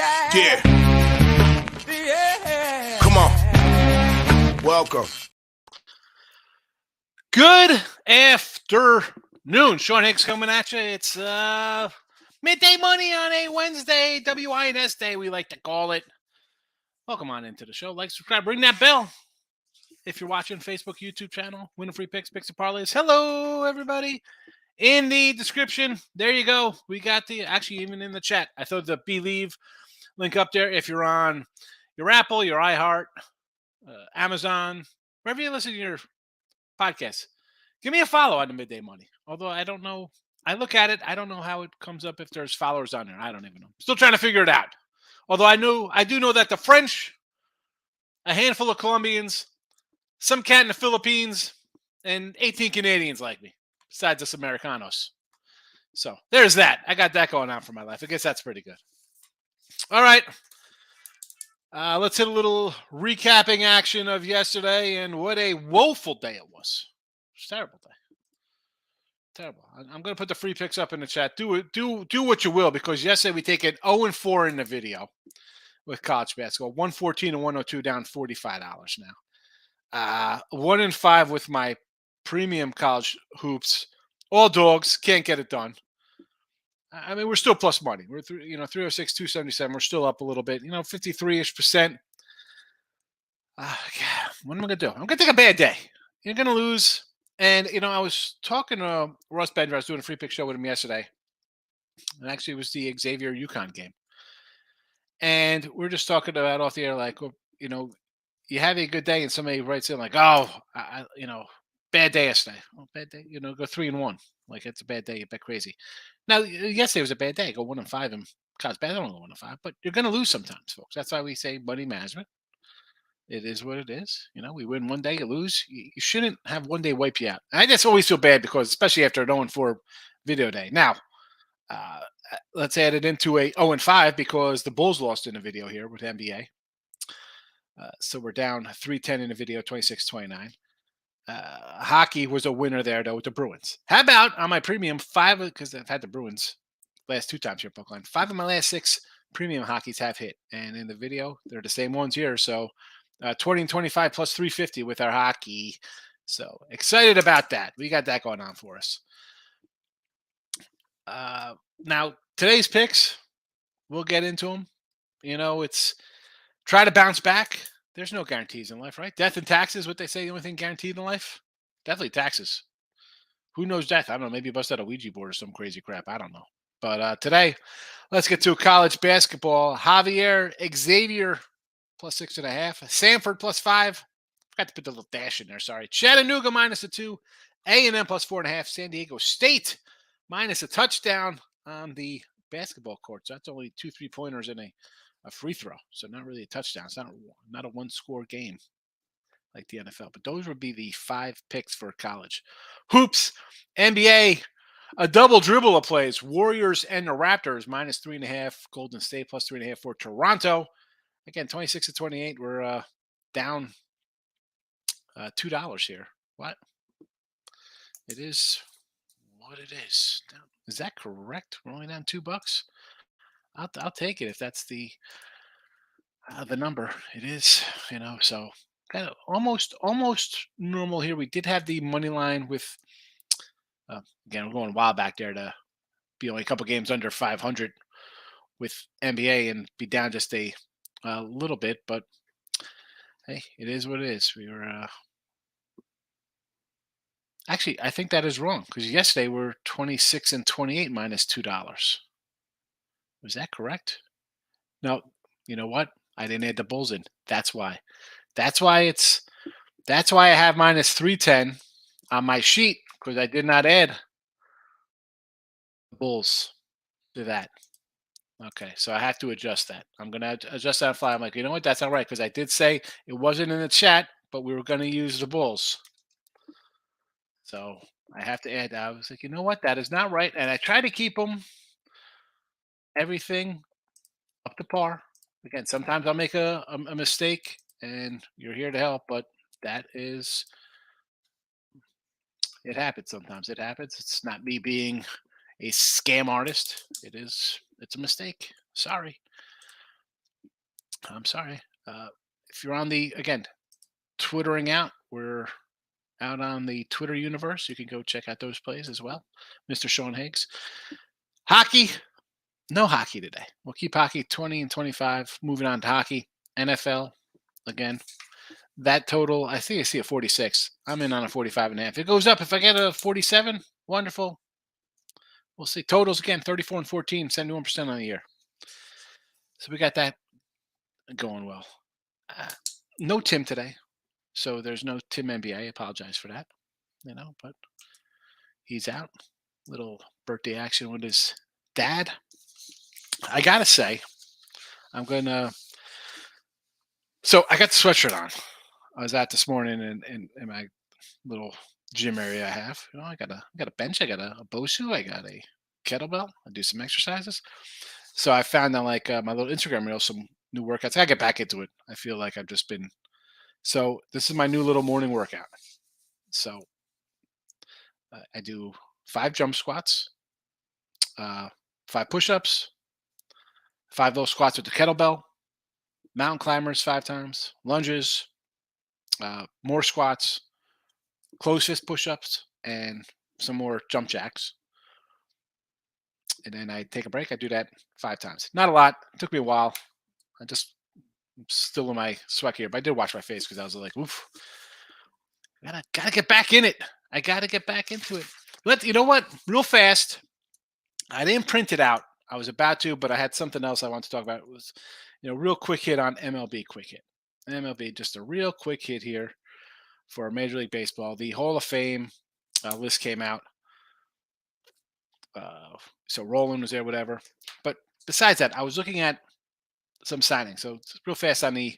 Yeah. Come on. Welcome. Good afternoon. Sean Higgs coming at you. It's midday money on a Wednesday, WINS day, we like to call it. Welcome on into the show. Like, subscribe, ring that bell. If you're watching Facebook, YouTube channel, winning free picks, picks and parlays. Hello, everybody. In the description, there you go. We got actually even in the chat, I threw the Believe link up there. If you're on your Apple, your iHeart, Amazon, wherever you listen to your podcast, give me a follow on the Midday Money. Although I don't know. I look at it. I don't know how it comes up if there's followers on there. I don't even know. Still trying to figure it out. Although I do know that the French, a handful of Colombians, some cat in the Philippines, and 18 Canadians like me, besides us Americanos. So there's that. I got that going on for my life. I guess that's pretty good. All right. Let's hit a little recapping action of yesterday and what a woeful day it was. It's a terrible day. Terrible. I'm going to put the free picks up in the chat. Do what you will, because yesterday we take it 0-4 in the video with college basketball. 114 and 102 down $45 now. 1-5 with my premium college hoops. All dogs, can't get it done. I mean, we're still plus money. We're 306, 277. We're still up a little bit. 53-ish%. What am I going to do? I'm going to take a bad day. You're going to lose. And, I was talking to Russ Bender. I was doing a free pick show with him yesterday. And actually, it was the Xavier UConn game. And we're just talking about off the air, like, you have a good day and somebody writes in like, oh, bad day yesterday. Oh, bad day. Go 3-1. Like, it's a bad day. You bet crazy. Now, yesterday was a bad day. Go 1-5 and college bad. I don't go 1-5, but you're going to lose sometimes, folks. That's why we say money management. It is what it is. We win one day, you lose. You shouldn't have one day wipe you out. I just always feel bad because, especially after an 0-4 video day. Now, let's add it into a 0-5 because the Bulls lost in the video here with NBA. So we're down 3-10 in the video, 26-29. Hockey was a winner there, though, with the Bruins. How about on my premium 5, because I've had the Bruins last 2 times here at Brookline. 5 of my last 6 premium hockeys have hit. And in the video, they're the same ones here. So 20 and 25 plus 350 with our hockey. So excited about that. We got that going on for us. Now, today's picks, we'll get into them. It's try to bounce back. There's no guarantees in life, right? Death and taxes, what they say, the only thing guaranteed in life? Definitely taxes. Who knows death? I don't know. Maybe you bust out a Ouija board or some crazy crap. I don't know. But today, let's get to college basketball. Xavier plus 6.5. Samford plus 5. Forgot to put the little dash in there. Sorry. Chattanooga minus 2. A&M plus 4.5. San Diego State minus a touchdown on the basketball court. So that's only 2 3-pointers and a free throw. So not really a touchdown. It's not a one-score game like the NFL. But those would be the 5 picks for college. Hoops, NBA, a double dribble of plays. Warriors and the Raptors minus 3.5. Golden State plus 3.5 for Toronto. Again, 26-28. We're down $2 here. What? It is what it is. Is that correct? We're only down $2. I'll take it if that's the number. It is, so kind of almost normal here. We did have the money line with again, we're going a while back there to be only a couple games under 500 with NBA and be down just a little bit, but hey, it is what it is. We were actually, I think that is wrong because yesterday we're 26-28 minus $2. Was that correct? No, you know what? I didn't add the Bulls in. That's why. That's why I have minus 310 on my sheet because I did not add the Bulls to that. Okay, so I have to adjust that. I'm going to adjust that on the fly. I'm like, you know what? That's not right because I did say it wasn't in the chat, but we were going to use the Bulls. So I have to add. I was like, you know what? That is not right. And I try to keep them everything up to par. Again, sometimes I'll make a mistake, and you're here to help, but that is, it happens sometimes. It happens. It's not me being a scam artist. It's a mistake. Sorry. I'm sorry. If you're on the, again, Twittering out, we're out on the Twitter universe. You can go check out those plays as well. Mr. Sean Higgs. Hockey, no hockey today. We'll keep hockey 20 and 25. Moving on to hockey. NFL, again. That total, I think I see a 46. I'm in on a 45 and a half. It goes up. If I get a 47, wonderful. We'll see. Totals again, 34 and 14, 71% on the year. So we got that going well. No Tim today. So there's no Tim NBA. I apologize for that. But he's out. Little birthday action with his dad. I gotta say, I'm gonna. So I got the sweatshirt on. I was out this morning in my little gym area I have. I got a bench, I got a BOSU, I got a kettlebell. I do some exercises. So I found on like my little Instagram reel some new workouts. I gotta get back into it. I feel like I've just been. So this is my new little morning workout. So I do 5 jump squats, 5 push-ups, 5 low squats with the kettlebell, mountain climbers 5 times, lunges, more squats, closed fist push-ups, and some more jump jacks. And then I take a break. I do that 5 times. Not a lot. It took me a while. I'm still in my sweat here, but I did wash my face because I was like, oof. Gotta get back in it. I gotta get back into it. You know what? Real fast. I didn't print it out. I was about to, but I had something else I wanted to talk about. It was, real quick hit on MLB quick hit. MLB, just a real quick hit here for Major League Baseball. The Hall of Fame list came out. So Roland was there, whatever. But besides that, I was looking at some signings. So it's real fast on the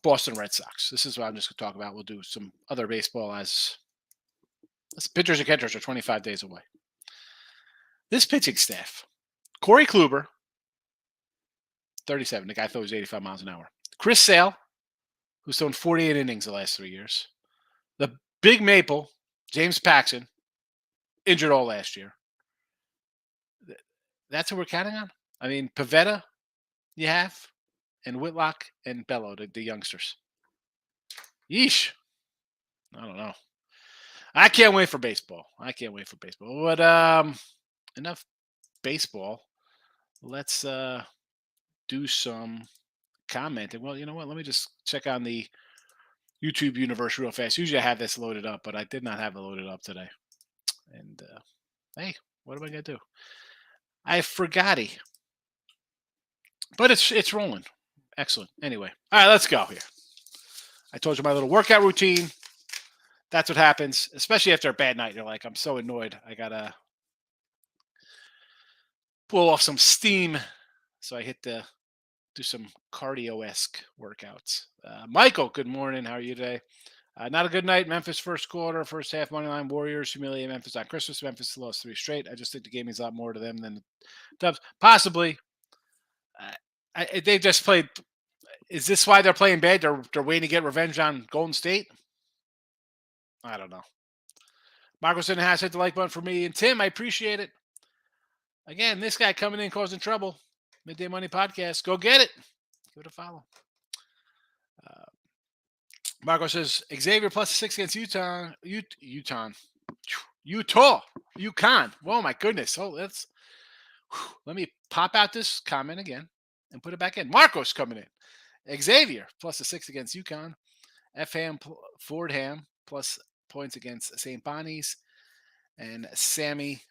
Boston Red Sox. This is what I'm just going to talk about. We'll do some other baseball as pitchers and catchers are 25 days away. This pitching staff, Corey Kluber, 37. The guy throws 85 miles an hour. Chris Sale, who's thrown 48 innings the last 3 years. The Big Maple, James Paxton, injured all last year. That's what we're counting on? I mean, Pivetta, you have, and Whitlock and Bello, the youngsters. Yeesh. I don't know. I can't wait for baseball. But enough baseball. Let's do some commenting. Well, you know what? Let me just check on the YouTube universe real fast. Usually I have this loaded up, but I did not have it loaded up today. And hey, what am I gonna do? I forgot it. But it's rolling. Excellent. Anyway, all right, let's go here. I told you my little workout routine. That's what happens, especially after a bad night. You're like, I'm so annoyed. I gotta pull off some steam. So I hit do some cardio-esque workouts. Michael, good morning. How are you today? Not a good night. Memphis first quarter, first half money line. Warriors humiliate Memphis on Christmas. Memphis lost 3 straight. I just think the game means a lot more to them than the Dubs. Possibly. They just played. Is this why they're playing bad? They're waiting to get revenge on Golden State? I don't know. Marcoson has hit the like button for me. And Tim, I appreciate it. Again, this guy coming in causing trouble. Midday Money Podcast. Go get it. Give it a follow. Marco says Xavier plus 6 against Utah. UConn. Oh my goodness. Oh, let me pop out this comment again and put it back in. Marcos coming in. Xavier plus 6 against UConn. Fordham plus points against St. Bonnie's. And Sammy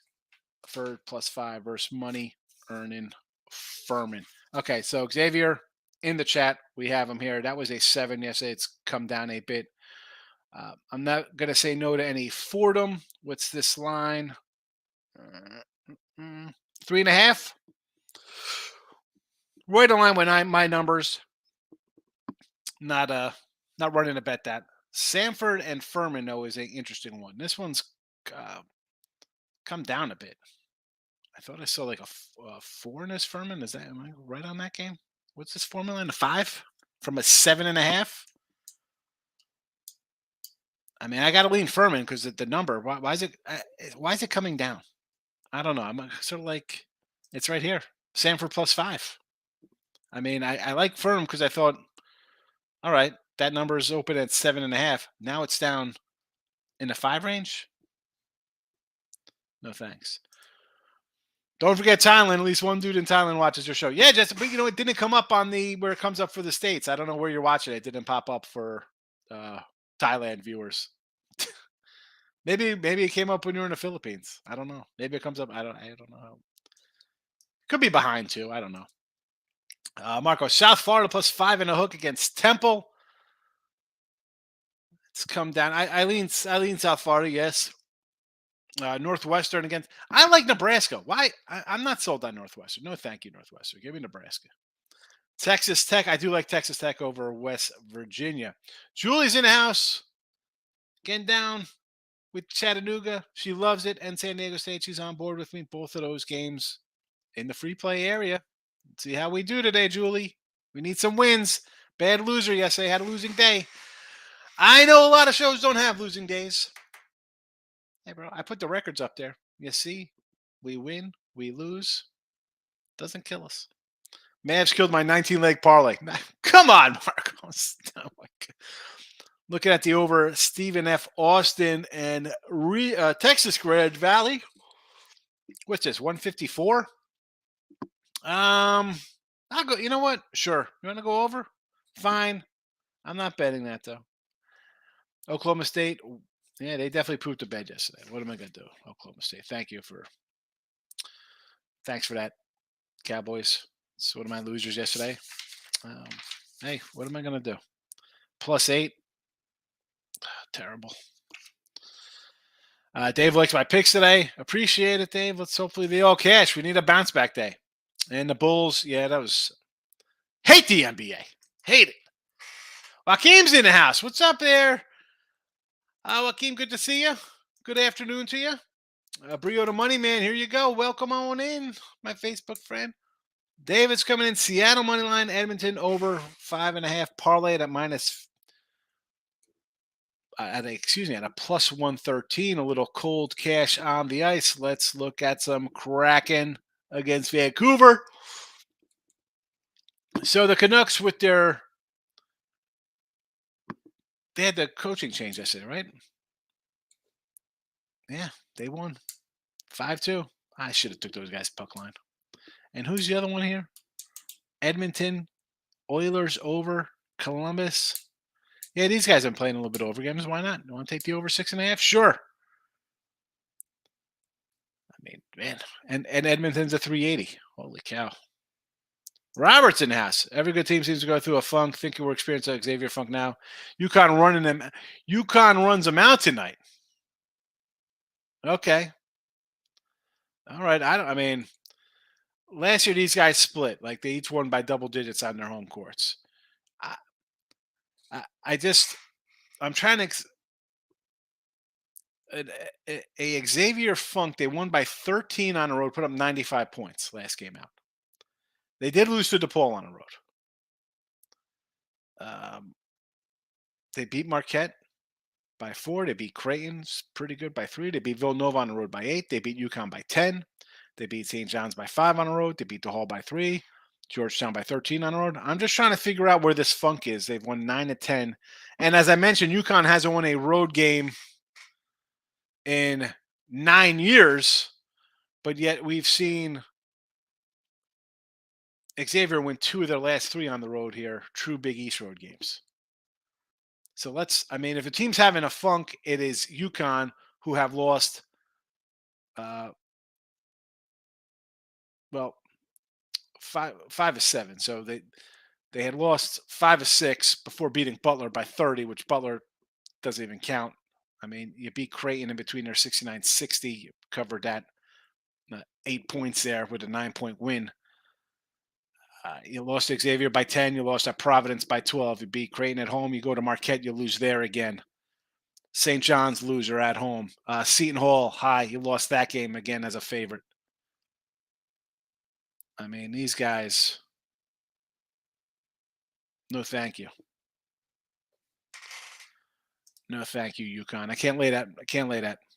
for plus 5 versus Money earning Furman. Okay, so Xavier in the chat, we have him here. That was a 7 yesterday. It's come down a bit. I'm not going to say no to any Fordham. What's this line? 3.5. Right in line with my numbers. Not running to bet that. Samford and Furman, though, is an interesting one. This one's come down a bit. I thought I saw like a 4 in this Furman. Am I right on that game? What's this formula in a 5 from a 7.5? I mean, I got to lean Furman because the number. Why is it coming down? I don't know. I'm sort of like it's right here. Samford plus 5. I mean, I like Firm because I thought, all right, that number is open at 7.5. Now it's down in the 5 range. No thanks. Don't forget Thailand. At least one dude in Thailand watches your show. Yeah, just but it didn't come up on the where it comes up for the states. I don't know where you're watching it. It didn't pop up for Thailand viewers. maybe it came up when you were in the Philippines. I don't know. Maybe it comes up. I don't know. How. Could be behind too. I don't know. Marco, South Florida plus 5.5 against Temple. It's come down. I lean South Florida. Yes. Northwestern against. I like Nebraska. Why? I'm not sold on Northwestern. No, thank you, Northwestern. Give me Nebraska. Texas Tech. I do like Texas Tech over West Virginia. Julie's in the house. Getting down with Chattanooga. She loves it. And San Diego State. She's on board with me. Both of those games in the free play area. Let's see how we do today, Julie. We need some wins. Bad loser yesterday. Had a losing day. I know a lot of shows don't have losing days. Hey, bro, I put the records up there. You see, we win, we lose. Doesn't kill us. Mavs killed my 19-leg parlay. Come on, Marcos. Oh my God. Looking at the over, Stephen F. Austin and Texas Grad Valley. What's this, 154? I'll go. You know what? Sure. You want to go over? Fine. I'm not betting that, though. Oklahoma State. Yeah, they definitely pooped the bed yesterday. What am I going to do? Oklahoma State. Thanks for that, Cowboys. It's one of my losers yesterday. Hey, what am I going to do? +8. Terrible. Dave likes my picks today. Appreciate it, Dave. Let's hopefully they all cash. We need a bounce back day. And the Bulls, yeah, that was. Hate the NBA. Hate it. Joaquim's in the house. What's up there? Joaquim, good to see you. Good afternoon to you. Brio the Money Man, here you go. Welcome on in, my Facebook friend. David's coming in. Seattle money line, Edmonton over 5.5 parlay at minus. At a +113. A little cold cash on the ice. Let's look at some Kraken against Vancouver. So the Canucks with their. They had the coaching change yesterday, right? Yeah, they won 5-2. I should have took those guys puck line. And who's the other one here? Edmonton, Oilers over Columbus. Yeah, these guys have been playing a little bit over games. Why not? You want to take the over 6.5? Sure. I mean, man, and Edmonton's a 380. Holy cow. Roberts in the house. Every good team seems to go through a funk. Thinking we're experiencing Xavier Funk now. UConn running them. UConn runs them out tonight. Okay. All right. I mean, last year these guys split. Like they each won by double digits on their home courts. I'm trying to. A Xavier Funk, they won by 13 on the road, put up 95 points last game out. They did lose to DePaul on the road. They beat Marquette by 4. They beat Creighton's pretty good by 3. They beat Villanova on the road by 8. They beat UConn by 10. They beat St. John's by 5 on the road. They beat DeHall by 3. Georgetown by 13 on the road. I'm just trying to figure out where this funk is. They've won 9 to 10. And as I mentioned, UConn hasn't won a road game in 9 years, but yet we've seen Xavier win 2 of their last 3 on the road here, true Big East road games. So if a team's having a funk, it is UConn, who have lost, 5 of 7. So they had lost 5 of 6 before beating Butler by 30, which Butler doesn't even count. I mean, you beat Creighton in between their 69-60. You covered that 8 points there with a 9-point win. You lost to Xavier by 10. You lost at Providence by 12. You beat Creighton at home. You go to Marquette, you lose there again. St. John's loser at home. Seton Hall, high. You lost that game again as a favorite. I mean, these guys, no thank you. No thank you, UConn. I can't lay that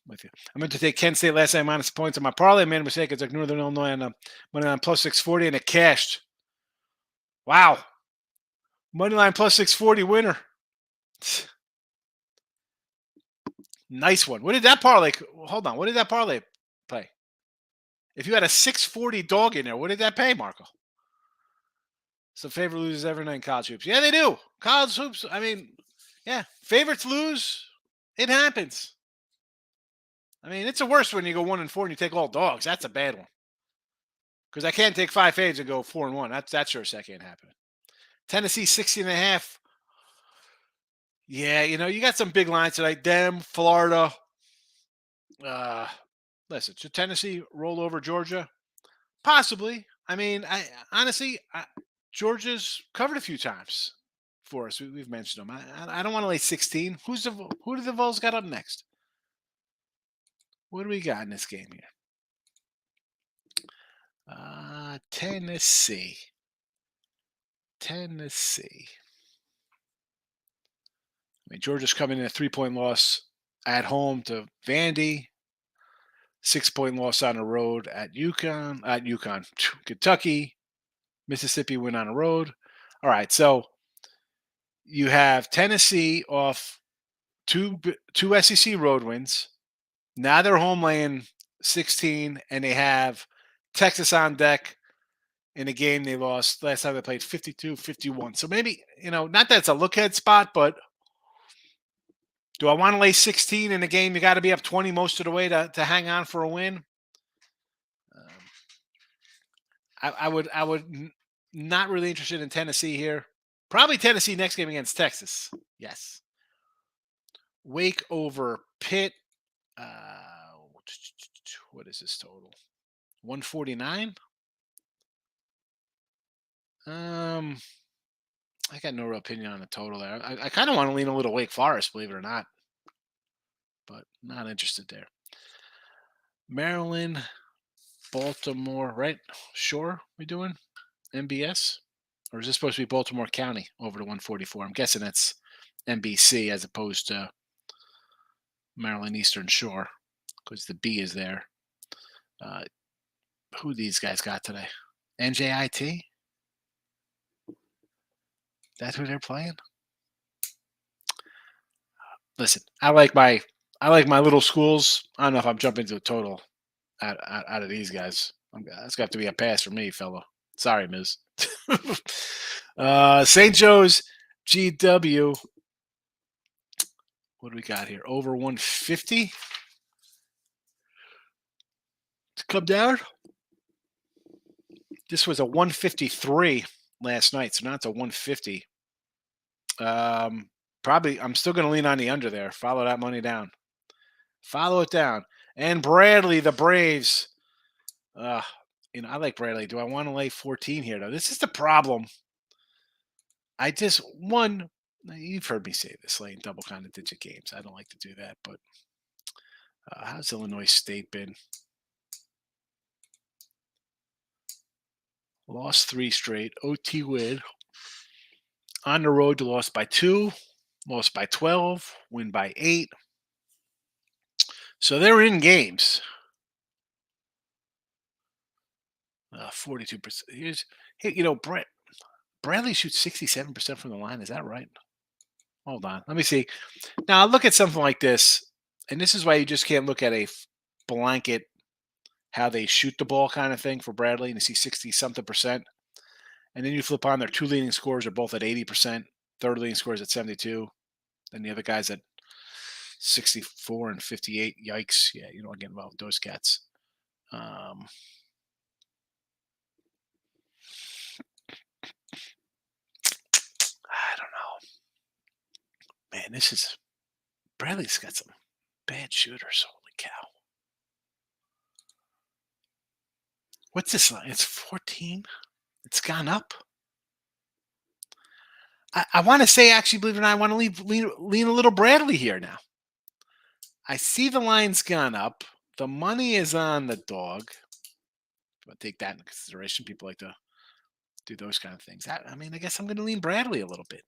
with you. I meant to take Kent State last night minus points on my parlay. I made a mistake. I took Northern Illinois on money on +640, and it cashed. Wow. Moneyline plus 640 winner. Nice one. What did that parlay? Hold on. What did that parlay pay? If you had a 640 dog in there, what did that pay, Marco? So favorite loses every night in college hoops. Yeah, they do. College hoops. I mean, yeah, favorites lose. It happens. I mean, it's the worst when you go 1-4 and you take all dogs. That's a bad one. Because I can't take 5 fades and go 4-1. That's sure that can't happen. Tennessee 60.5. Yeah, you got some big lines tonight. Dem, Florida. Listen, should Tennessee roll over Georgia? Possibly. I mean, honestly, Georgia's covered a few times for us. We've mentioned them. I don't want to lay 16. Who do the Vols got up next? What do we got in this game here? Tennessee. I mean, Georgia's coming in a 3-point loss at home to Vandy. 6-point loss on the road at Kentucky. Mississippi win on the road. All right, so you have Tennessee off two SEC road wins. Now they're home laying 16, and they have Texas on deck in a game they lost last time they played 52-51. So maybe, not that it's a look-ahead spot, but do I want to lay 16 in a game you got to be up 20 most of the way to hang on for a win? I would not really interested in Tennessee here. Probably Tennessee next game against Texas. Yes. Wake over Pitt. What is this total? 149. I got no real opinion on the total there. I kind of want to lean a little Wake Forest, believe it or not, but not interested there. Maryland, Baltimore, right? Sure, we doing MBS, or is this supposed to be Baltimore County over to 144? I'm guessing that's NBC as opposed to Maryland Eastern Shore because the B is there. Who these guys got today? NJIT? That's who they're playing? Listen, I like my little schools. I don't know if I'm jumping to a total out of these guys. That's got to be a pass for me, fella. Sorry, Ms. St. Joe's GW. What do we got here? Over 150 to come down. This was a 153 last night, so now it's a 150. Probably, I'm still going to lean on the under there. Follow that money down. Follow it down. And Bradley, the Braves. I like Bradley. Do I want to lay 14 here, though? This is the problem. You've heard me say this, laying double kind of digit games. I don't like to do that, but how's Illinois State been? Lost 3 straight. OT win. On the road, lost by 2, lost by 12, win by 8. So they're in games. 42%. Bradley shoots 67% from the line. Is that right? Hold on. Let me see. Now, look at something like this, and this is why you just can't look at a blanket how they shoot the ball kind of thing for Bradley, and you see 60-something percent. And then you flip on their 2 leading scorers are both at 80%. Third leading scorers at 72. Then the other guys at 64 and 58. Yikes. Yeah, you don't get involved with those cats. I don't know. Man, Bradley's got some bad shooters. Holy cow. What's this line? It's 14. It's gone up. I want to say, actually, believe it or not, I want to lean a little Bradley here now. I see the line's gone up. The money is on the dog. I'll take that into consideration. People like to do those kind of things. I guess I'm going to lean Bradley a little bit.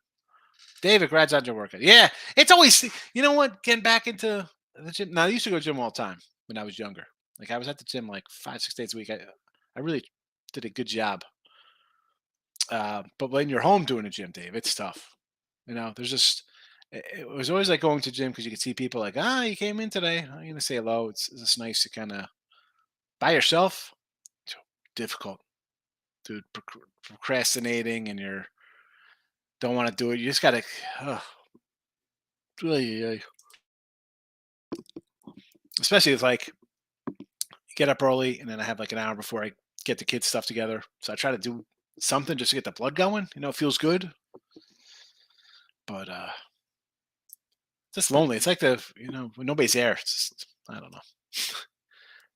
David, congrats on your workout. Yeah, it's always, you know what, getting back into the gym. Now, I used to go to the gym all the time when I was younger. Like, I was at the gym like 5-6 days a week. I really did a good job But when you're home doing a gym, Dave, it's tough. There's just it was always like going to gym because you could see people like, you came in today. I'm gonna say hello. It's just nice to kind of by yourself. Difficult, dude. Procrastinating and you're don't want to do it. You just gotta. Really, especially if like get up early and then I have like an hour before I get the kids stuff together. So I try to do something just to get the blood going. It feels good. But just lonely. It's like when nobody's there. It's just, I don't know.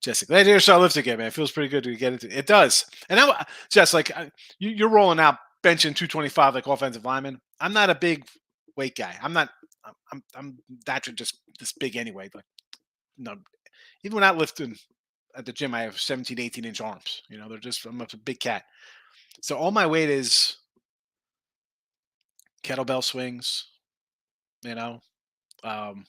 Jessica, that start lift again, man. It feels pretty good to get into. It does. And now, Jess, like you're rolling out benching 225 like offensive lineman. I'm not a big weight guy. I'm not. I'm naturally just this big anyway. Like no, even when I lifting at the gym, I have 17, 18-inch arms. They're just I'm a big cat. So all my weight is kettlebell swings. Um,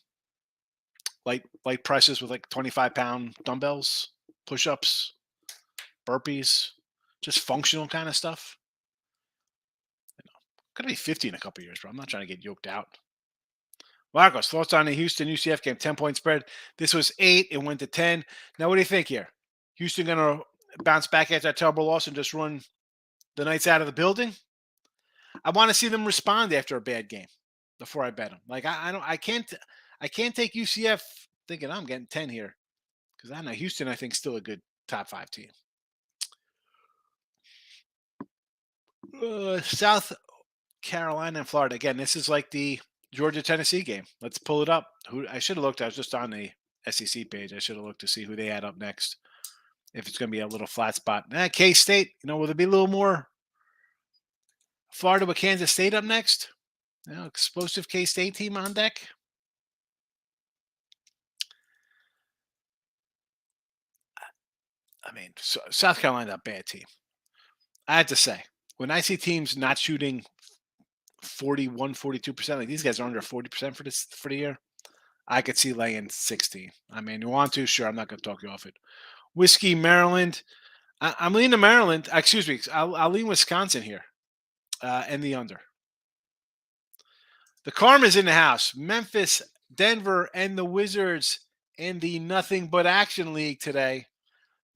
light presses with like 25-pound dumbbells, push-ups, burpees, just functional kind of stuff. Gonna be 50 in a couple years, bro. I'm not trying to get yoked out. Marcos, thoughts on the Houston UCF game? 10-point spread. This was 8. It went to 10. Now, what do you think here? Houston gonna bounce back after that terrible loss and just run the Knights out of the building? I want to see them respond after a bad game before I bet them. Like I can't take UCF thinking I'm getting 10 here because I know Houston. I think still a good top 5 team. South Carolina and Florida again. This is like the Georgia-Tennessee game. Let's pull it up. I should have looked. I was just on the SEC page. I should have looked to see who they had up next. If it's going to be a little flat spot. K-State, will there be a little more Florida with Kansas State up next? Explosive K-State team on deck. I mean, South Carolina, a bad team. I have to say, when I see teams not shooting 41, 42%, like these guys are under 40% for the year, I could see laying 16. I mean, you want to? Sure, I'm not going to talk you off it. Whiskey, Maryland. I'm leaning Maryland. Excuse me. I'll lean Wisconsin here and the under. The Karma's in the house. Memphis, Denver, and the Wizards in the Nothing But Action League today.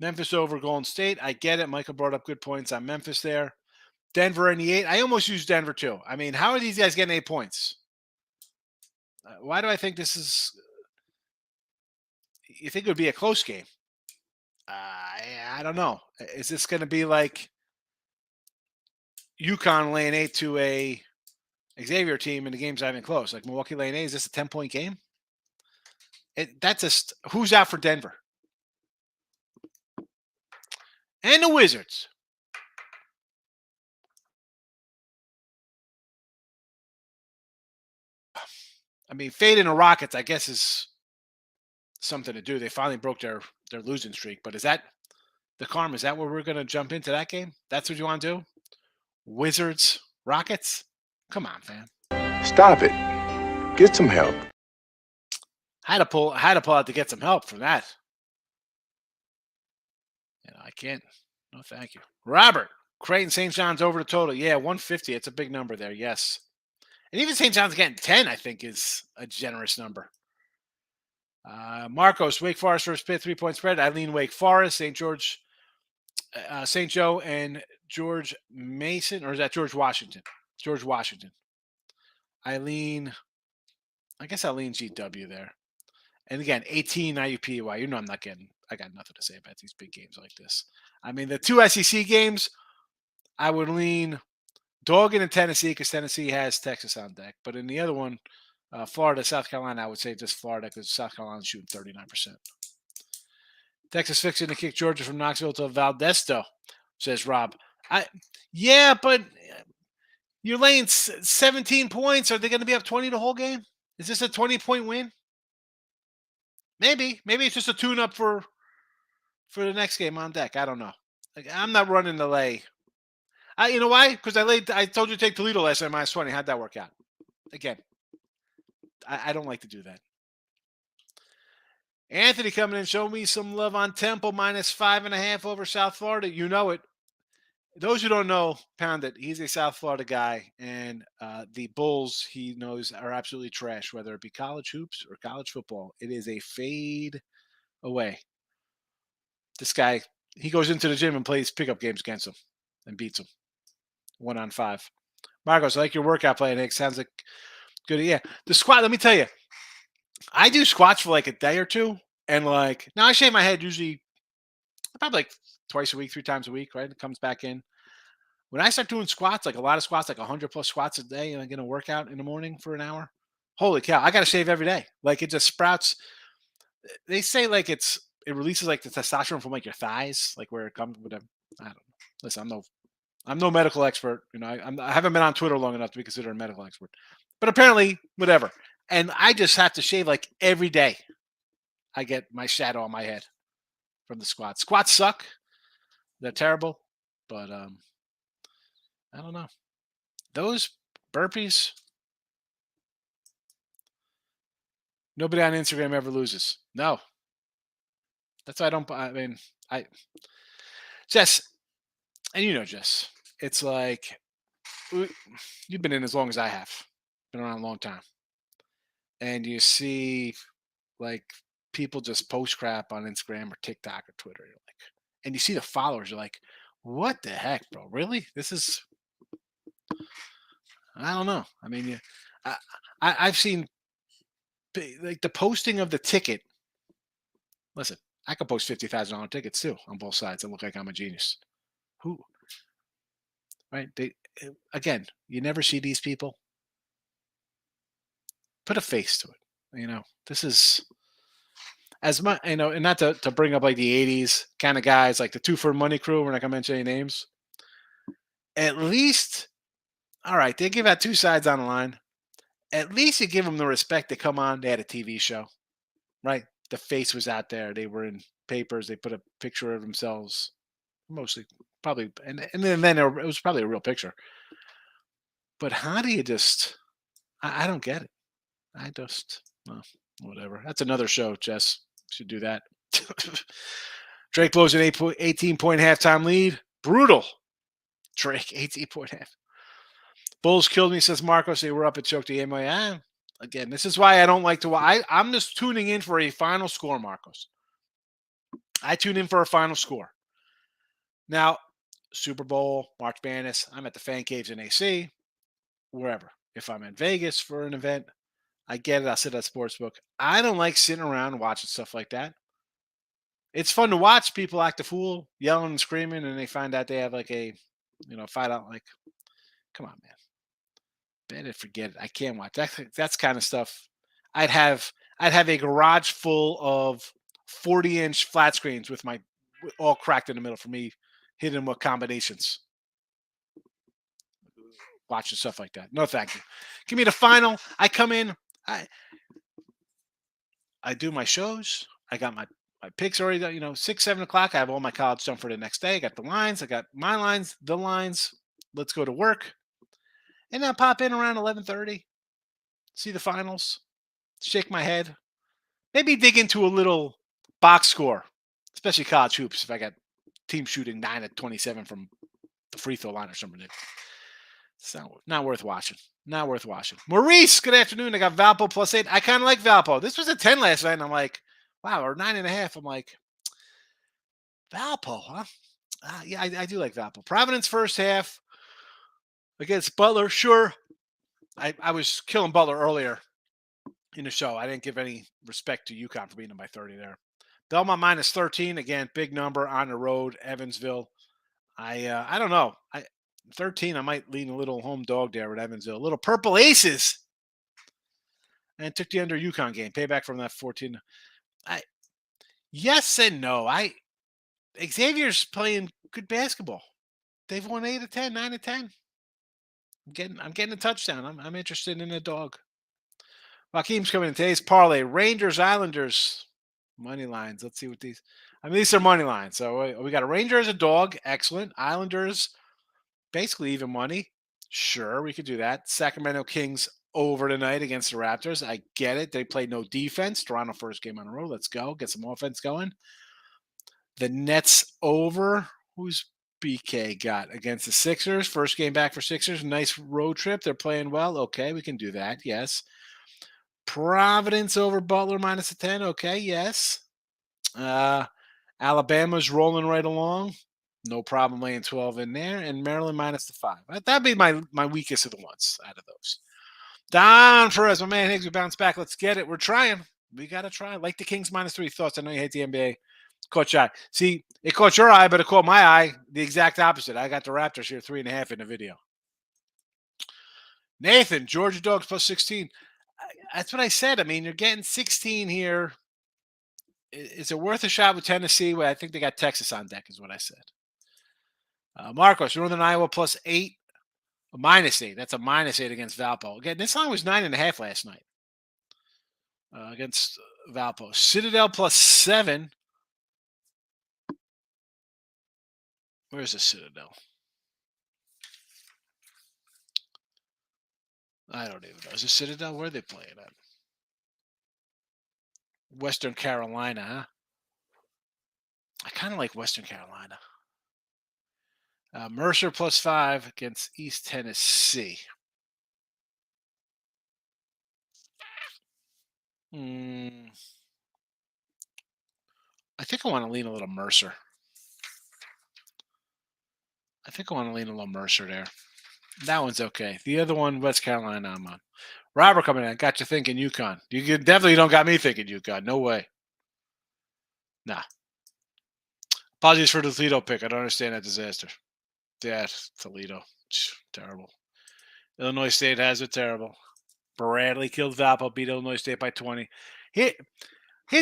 Memphis over Golden State. I get it. Michael brought up good points on Memphis there. Denver in the 8. I almost used Denver too. I mean, how are these guys getting 8 points? Why do I think this is? You think it would be a close game? I don't know. Is this going to be like UConn laying 8 to a Xavier team and the game's not even close? Like Milwaukee laying 8? Is this a 10-point game? That's just who's out for Denver? And the Wizards. I mean, fading the Rockets, I guess, is something to do. They finally broke their losing streak. But is that the Karma? Is that where we're going to jump into that game? That's what you want to do? Wizards, Rockets? Come on, man. Stop it. Get some help. I had to pull out to get some help from that. I can't. No, thank you. Robert, Creighton St. John's over the total. Yeah, 150. It's a big number there. Yes. And even St. John's getting 10, I think, is a generous number. Marcos, Wake Forest first Pitt 3-point spread. I lean Wake Forest, St. Joe, and George Mason, or is that George Washington? George Washington. I lean GW there. And again, 18 IUPUI. I got nothing to say about these big games like this. I mean, the 2 SEC games, I would lean Dogging in Tennessee because Tennessee has Texas on deck. But in the other one, Florida, South Carolina, I would say just Florida because South Carolina's shooting 39%. Texas fixing to kick Georgia from Knoxville to Valdesto, says Rob. Yeah, but you're laying 17 points. Are they going to be up 20 the whole game? Is this a 20-point win? Maybe. Maybe it's just a tune-up for the next game on deck. I don't know. I'm not running the lay. You know why? Because I told you to take Toledo last time minus 20. How'd that work out? Again, I don't like to do that. Anthony coming in, show me some love on Temple minus 5.5 over South Florida. You know it. those who don't know, Pound it. He's a South Florida guy, and the Bulls he knows are absolutely trash, whether it be college hoops or college football. It is a fade away. This guy, he goes into the gym and plays pickup games against them and beats them 1-on-5. Marcos, I like your workout plan, Nick. Sounds like good. Yeah, the squat. Let me tell you, I do squats for like a day or two, and like now I shave my head usually probably like twice a week, 3 times a week. Right, it comes back in. When I start doing squats, like a lot of squats, like 100+ squats a day, and I'm gonna work out in the morning for an hour. Holy cow! I got to shave every day. Like it just sprouts. They say like it releases like the testosterone from like your thighs, like where it comes with them. I don't know. Listen, I'm no medical expert. You know, I haven't been on Twitter long enough to be considered a medical expert. But apparently, whatever. And I just have to shave like every day. I get my shadow on my head from the squats. Squats suck. They're terrible. But I don't know. Those burpees, nobody on Instagram ever loses. No. That's why I mean, I Jess, and you know Jess. It's like you've been in as long as I have. Been around a long time. And you see like people just post crap on Instagram or TikTok or Twitter. You're like, and you see the followers, you're like, what the heck, bro? Really? This is I don't know. I mean, I, I've seen like the posting of the ticket. Listen, I could post $50,000 tickets too on both sides and look like I'm a genius. Who, right? Again, you never see these people. Put a face to it. You know, this is as much, you know, and not to bring up like the 80s kind of guys, like the Two for Money crew. We're not going to mention any names. At least, all right, they give out two sides on the line. At least you give them the respect to come on. They had a TV show, right? The face was out there. They were in papers. They put a picture of themselves, mostly probably, and then it was probably a real picture. But how do you just? I don't get it. I just, well, whatever. That's another show. Jess should do that. Drake blows an 18-point halftime lead. Brutal. Drake 18-point half. Bulls killed me, says Marcos. They were up at choke the game. Again, this is why I don't like to watch. I'm just tuning in for a final score, Marcos. I tune in for a final score. Now, Super Bowl, March Madness, I'm at the fan caves in AC, wherever. If I'm in Vegas for an event, I get it. I'll sit at Sportsbook. I don't like sitting around watching stuff like that. It's fun to watch people act a fool, yelling and screaming, and they find out they have like a, fight out. Like, come on, man. Better forget it. I can't watch that. That's kind of stuff. I'd have a garage full of 40-inch flat screens with my all cracked in the middle for me hitting them with combinations. Watching stuff like that. No, thank you. Give me the final. I come in. I do my shows. I got my picks already done. 6, 7 o'clock. I have all my college done for the next day. I got the lines. I got my lines, the lines. Let's go to work. And then pop in around 11:30. See the finals. Shake my head. Maybe dig into a little box score, especially college hoops. If I got team shooting 9 of 27 from the free throw line or something. It's not worth watching. Not worth watching. Maurice, good afternoon. I got Valpo +8. I kind of like Valpo. This was a 10 last night, and I'm like, wow, or 9.5. I'm like, Valpo, huh? Yeah, I do like Valpo. Providence first half against Butler. Sure. I was killing Butler earlier in the show. I didn't give any respect to UConn for beating them by 30 there. Belmont -13. Again, big number on the road. Evansville. I don't know. 13, I might lean a little home dog there with Evansville. A little purple aces. And took the under UConn game. Payback from that 14. Yes and no. Xavier's playing good basketball. They've won 8 of 10, 9 of 10. I'm getting a touchdown. I'm interested in a dog. Joaquim's coming in today's parlay. Rangers, Islanders, money lines. Let's see what these. These are money lines. So we got a Ranger as a dog. Excellent. Islanders, basically even money. Sure, we could do that. Sacramento Kings over tonight against the Raptors. I get it. They played no defense. Toronto first game on the road. Let's go. Get some offense going. The Nets over. Who's BK got against the Sixers? First game back for Sixers. Nice road trip. They're playing well. Okay, we can do that. Yes. Providence over Butler minus a 10. Okay, yes. Alabama's rolling right along. No problem laying 12 in there. And Maryland minus the 5. That'd be my weakest of the ones out of those. Don Perez, my man Higgs, we bounce back. Let's get it. We're trying. We got to try. Like the Kings minus 3 thoughts. I know you hate the NBA. Caught your eye. See, it caught your eye, but it caught my eye the exact opposite. I got the Raptors here 3.5 in the video. Nathan, Georgia Dogs plus 16. That's what I said. I mean, you're getting 16 here. Is it worth a shot with Tennessee? Well, I think they got Texas on deck, is what I said. Marcos, Northern Iowa plus 8, minus 8. That's a minus 8 against Valpo. Again, this line was 9.5 last night against Valpo. Citadel plus 7. Where's the Citadel? I don't even know. Is it Citadel? Where are they playing at? Western Carolina, huh? I kind of like Western Carolina. Mercer plus 5 against East Tennessee. I think I want to lean a little Mercer. There. That one's okay. The other one, West Carolina, I'm on. Robert coming in. Got you thinking UConn. You definitely don't got me thinking UConn. No way. Nah. Apologies for the Toledo pick. I don't understand that disaster. Yeah, Toledo. Terrible. Illinois State has it terrible. Bradley killed Valpo, beat Illinois State by 20. Here's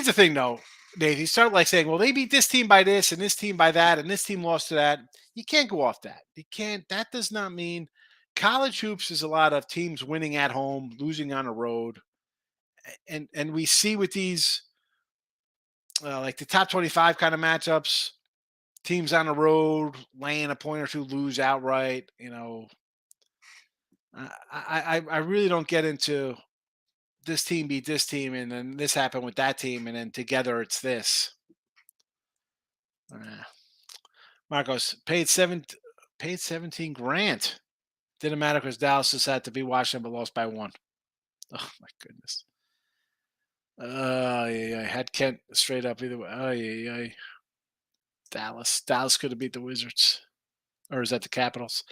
the thing, though, Dave. You start like saying, well, they beat this team by this and this team by that and this team lost to that. You can't go off that. You can't. That does not mean college hoops is a lot of teams winning at home, losing on the road. And we see with these, like the top 25 kind of matchups, teams on the road laying a point or two, lose outright. I really don't get into this team beat this team and then this happened with that team and then together it's this. Marcos paid 17 grand. Didn't matter because Dallas just had to be Washington but lost by 1. Oh my goodness. I had Kent straight up either way. Dallas could have beat the Wizards. Or is that the Capitals?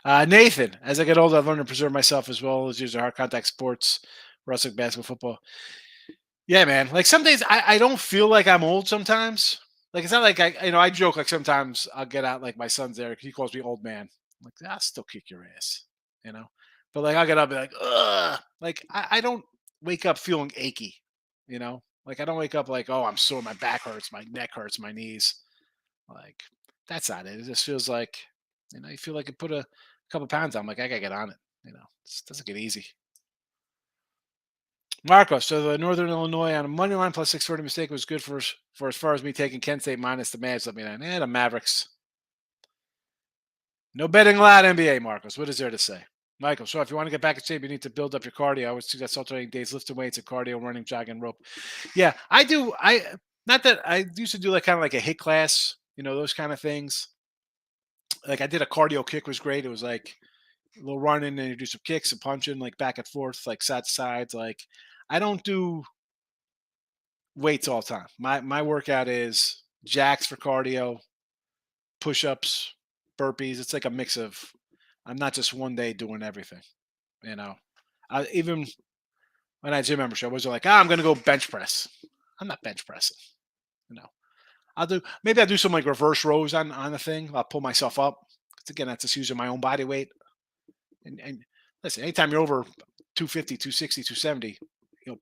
Nathan, as I get older, I've learned to preserve myself as well as use hard contact sports, wrestling, basketball, football. Yeah, man. Like some days I don't feel like I'm old sometimes. Like it's not like I joke like sometimes I'll get out like my son's there. He calls me old man. I'm like, I'll still kick your ass, But like I'll get up and be like, ugh. Like I don't wake up feeling achy, Like I don't wake up like, oh, I'm sore, my back hurts, my neck hurts, my knees. Like that's not it. It just feels like, you feel like you put a couple pounds on. I'm like, I gotta get on it. It doesn't get easy. Marco, so the Northern Illinois on a money line plus 640 mistake was good for as far as me taking Kent State minus the Mavs. Let me know. The Mavericks. No betting allowed NBA, Marcos. What is there to say? Michael, so if you want to get back in shape, you need to build up your cardio. I would suggest alternating days, lifting weights, and cardio, running, jogging, rope. Yeah, I do. Not that I used to do like kind of like a HIIT class, those kind of things. Like I did a cardio kick was great. It was like a little running and you do some kicks and punching like back and forth, like side to sides. Like I don't do weights all the time. My workout is jacks for cardio, push-ups, burpees. It's like a mix of I'm not just one day doing everything, even when I had gym membership, I was like, I'm gonna go bench press. I'm not bench pressing, I'll do some like reverse rows on the thing. I'll pull myself up. Because again, that's just using my own body weight. And listen, anytime you're over 250, 260, 270,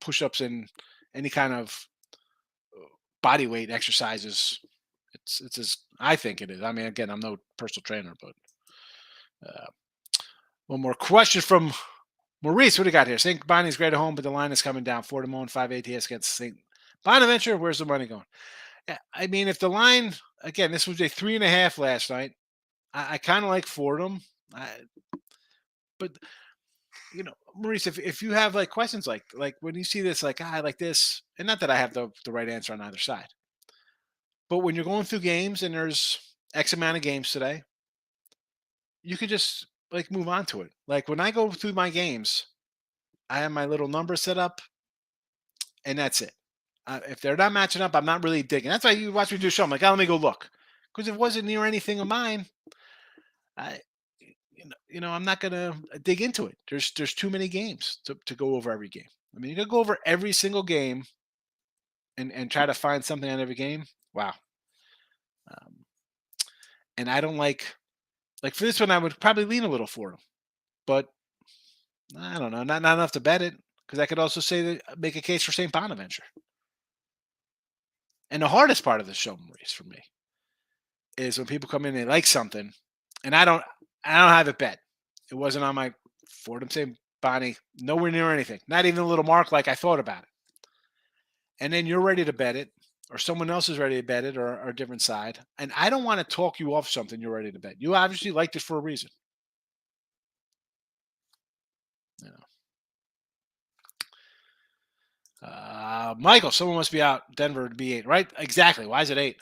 push-ups and any kind of body weight exercises, it's as I think it is. I mean, again, I'm no personal trainer, but one more question from Maurice. What do you got here? St. Bonnie's great at home, but the line is coming down. 4 to Moan, 5 ATS against St. Bonaventure. Where's the money going? I mean, if the line, again, this was a 3.5 last night. I kind of like Fordham. But Maurice, if you have like questions like when you see this, like I like this, and not that I have the right answer on either side, but when you're going through games and there's X amount of games today, you could just like move on to it. Like when I go through my games, I have my little number set up, and that's it. If they're not matching up, I'm not really digging. That's why you watch me do a show. I'm like, oh, let me go look, because if it wasn't near anything of mine, I, I'm not gonna dig into it. There's too many games to go over every game. I mean, you could go over every single game and try to find something on every game. Wow. Um, and I don't like for this one, I would probably lean a little for him, but I don't know, not enough to bet it, because I could also say that make a case for St. Bonaventure. And the hardest part of the show race for me is when people come in and they like something, and I don't have it bet. It wasn't on my Fordham St. Bonnie, nowhere near anything, not even a little mark like I thought about it. And then you're ready to bet it, or someone else is ready to bet it, or a different side. And I don't want to talk you off something you're ready to bet. You obviously liked it for a reason. You know. Michael, someone must be out Denver to be 8, right? Exactly. Why is it 8?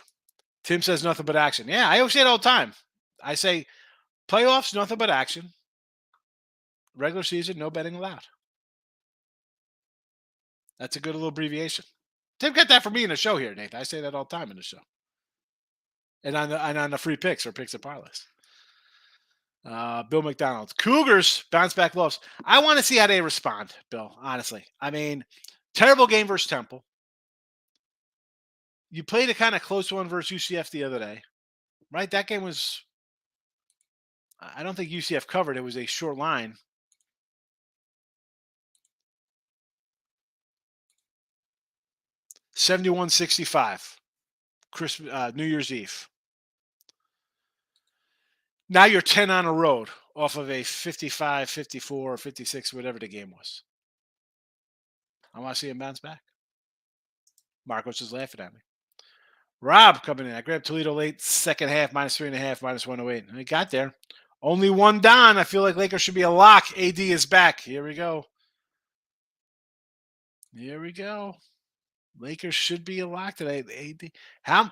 Tim says nothing but action. Yeah, I always say it all the time. I say playoffs, nothing but action. Regular season, no betting allowed. That's a good little abbreviation. Tim got that from me in the show here, Nathan. I say that all the time in the show. And on the free picks or picks and parlays. Bill McDonald. Cougars bounce back lows. I want to see how they respond, Bill, honestly. I mean, terrible game versus Temple. You played a kind of close one versus UCF the other day, right? That game was, I don't think UCF covered. It was a short line. $71-65, New Year's Eve. Now you're 10 on the road off of a 55, 54, 56, whatever the game was. I want to see him bounce back. Marcos is laughing at me. Rob coming in. I grabbed Toledo late second half, -3.5, -108. And he got there. Only one down. I feel like Lakers should be a lock. AD is back. Here we go. Here we go. Lakers should be a lock today. AD.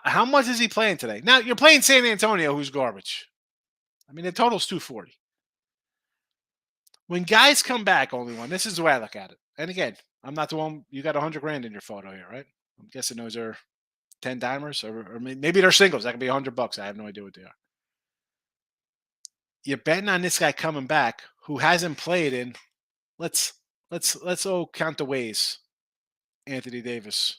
How much is he playing today? Now you're playing San Antonio, who's garbage. I mean, the total's 240. When guys come back, only one. This is the way I look at it. And again, I'm not the one. You got 100 grand in your photo here, right? I'm guessing those are 10 dimers, or maybe they're singles. That could be $100. I have no idea what they are. You're betting on this guy coming back who hasn't played in. Let's all count the ways. Anthony Davis.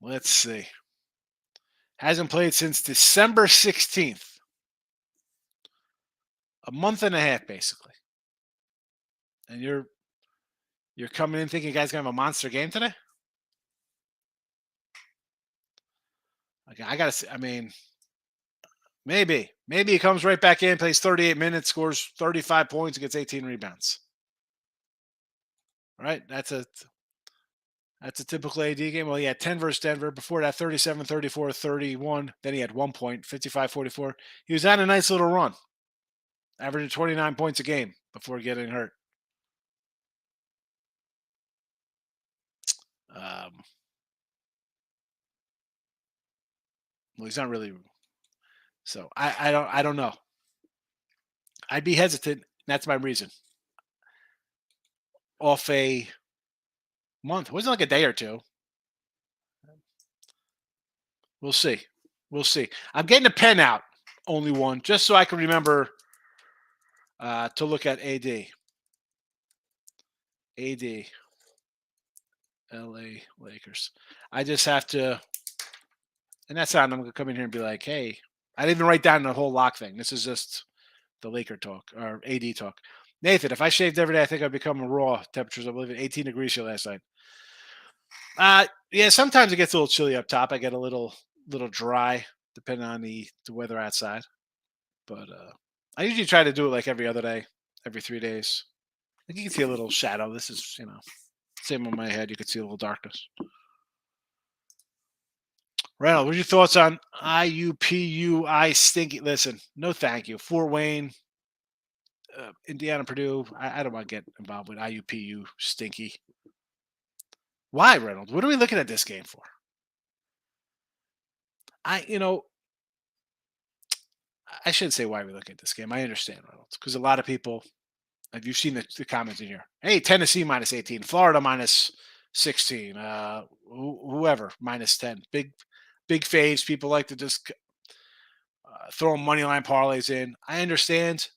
Let's see. Hasn't played since December 16th. A month and a half, basically. And you're coming in thinking you guys gonna have a monster game today? Okay, I gotta see. I mean, maybe he comes right back in, plays 38 minutes, scores 35 points, and gets 18 rebounds. All right, that's a typical AD game. Well, he had 10 versus Denver. Before that, 37, 34, 31. Then he had 1 point, 55, 44. He was on a nice little run, averaging 29 points a game before getting hurt. Well, he's not really. So I don't know. I'd be hesitant. That's my reason. Off a month, it wasn't like a day or two. We'll see. We'll see. I'm getting a pen out, only one, just so I can remember to look at AD. AD. LA Lakers. I just have to, and that's how I'm going to come in here and be like, hey, I didn't even write down the whole lock thing. This is just the Laker talk or AD talk. Nathan, if I shaved every day, I think I'd become a raw. Temperatures, I believe, at 18 degrees here last night. Yeah, sometimes it gets a little chilly up top. I get a little dry, depending on the weather outside. But I usually try to do it like every other day, every 3 days. I think you can see a little shadow. This is, same on my head. You can see a little darkness. Reynolds, what's your thoughts on IUPUI stinky? Listen, no thank you. Fort Wayne, Indiana, Purdue. I don't want to get involved with IUPU stinky. Why, Reynolds? What are we looking at this game for? I shouldn't say why we look at this game. I understand, Reynolds, because a lot of people, have you seen the comments in here? Hey, Tennessee minus 18, Florida minus 16, whoever minus 10. Big faves. People like to just throw money line parlays in. I understand.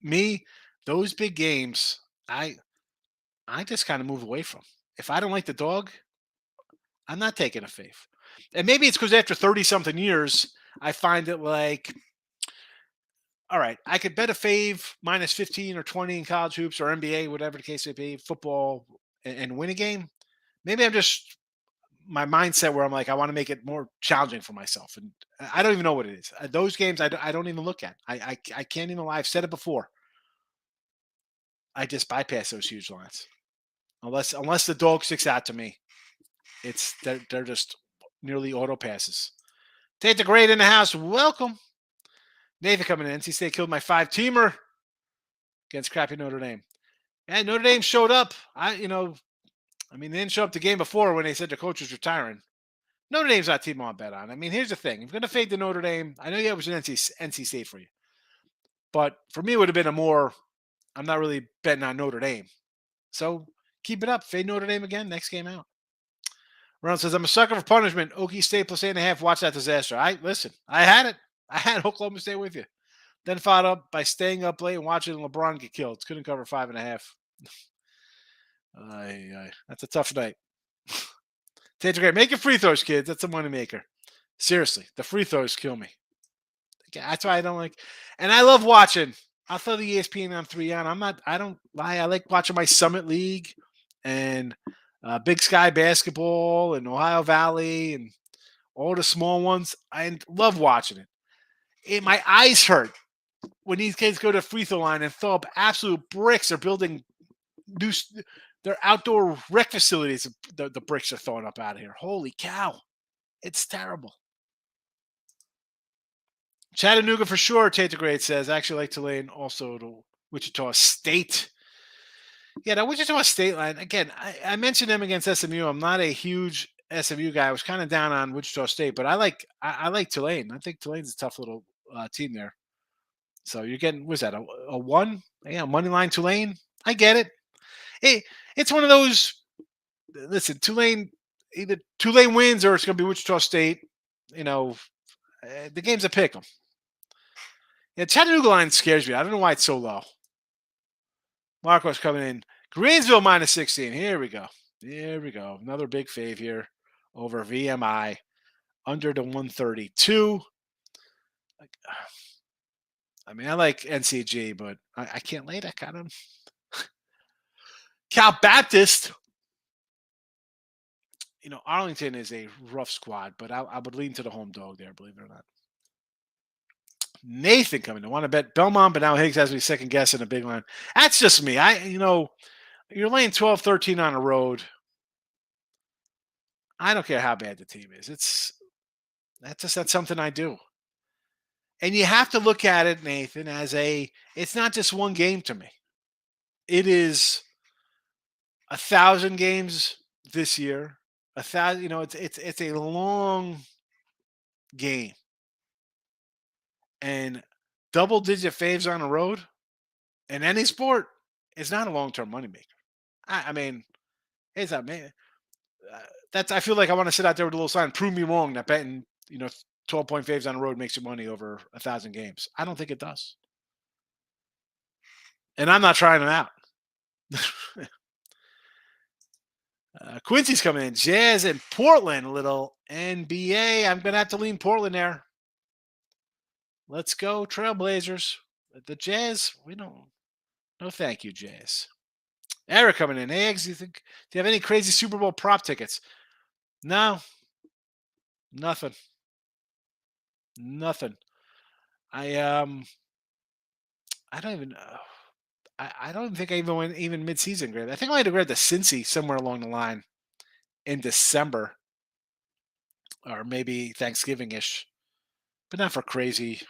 Me, those big games, I just kind of move away from. If I don't like the dog, I'm not taking a fave. And maybe it's because after 30 something years, I find it like, all right, I could bet a fave minus 15 or 20 in college hoops or NBA, whatever the case may be, football, and win a game. Maybe I'm just my mindset where I'm like, I want to make it more challenging for myself. And I don't even know what it is. Those games I don't even look at. I can't even lie. I've said it before. I just bypass those huge lines. Unless the dog sticks out to me. They're just nearly auto passes. Take the Great in the house. Welcome. Nathan coming in. NC State killed my 5-teamer against crappy Notre Dame. And Notre Dame showed up. They didn't show up the game before when they said the coach was retiring. Notre Dame's not a team I want to bet on. I mean, here's the thing. If you're going to fade the Notre Dame, I know it was an NC State for you. But for me, it would have been I'm not really betting on Notre Dame. So keep it up. Fade Notre Dame again. Next game out. Ron says, I'm a sucker for punishment. Okie State plus 8.5. Watch that disaster. I had it. I had Oklahoma State with you. Then followed up by staying up late and watching LeBron get killed. Couldn't cover 5.5. That's a tough night. Tater Great. Make your free throws, kids. That's a money maker. Seriously, the free throws kill me. That's why I don't like. And I love watching. I'll throw the ESPN on 3 on. I don't lie. I like watching my Summit League and Big Sky Basketball and Ohio Valley and all the small ones. I love watching it. My eyes hurt when these kids go to the free throw line and throw up absolute bricks. They're building their outdoor rec facilities. The bricks are throwing up out of here. Holy cow. It's terrible. Chattanooga for sure, Tate the Great says. I actually like Tulane, also to Wichita State. Yeah, the Wichita State line, again, I mentioned them against SMU. I'm not a huge SMU guy. I was kind of down on Wichita State, but I like Tulane. I think Tulane's a tough little team there. So you're getting, what's that, a 1? Yeah, money line Tulane. I get it. It's one of those, listen, Tulane, either Tulane wins or it's going to be Wichita State. The game's a pick 'em. Yeah, Chattanooga line scares me. I don't know why it's so low. Marcos coming in. Greensville minus 16. Here we go. Another big fave here over VMI. Under the 132. I like NCG, but I can't lay that kind of. Cal Baptist. Arlington is a rough squad, but I would lean to the home dog there, believe it or not. Nathan coming in. Want to bet Belmont, but now Higgs has me second guessing a big line. That's just me. You're laying 12-13 on the road. I don't care how bad the team is. That's something I do. And you have to look at it, Nathan, as it's not just one game to me. It is 1,000 games this year. 1,000, it's a long game. And double-digit faves on the road in any sport is not a long-term moneymaker. It's not, man. I feel like I want to sit out there with a little sign, prove me wrong that betting, 12-point faves on the road makes you money over 1,000 games. I don't think it does. And I'm not trying it out. Quincy's coming in. Jazz and Portland, a little NBA. I'm going to have to lean Portland there. Let's go, Trailblazers. The Jazz, no thank you, Jazz. Eric coming in. Hey, Eggs, do you have any crazy Super Bowl prop tickets? No. Nothing. I don't even I don't think I even went even mid-season grade. I think I might have grabbed the Cincy somewhere along the line in December or maybe Thanksgiving-ish, but not for crazy.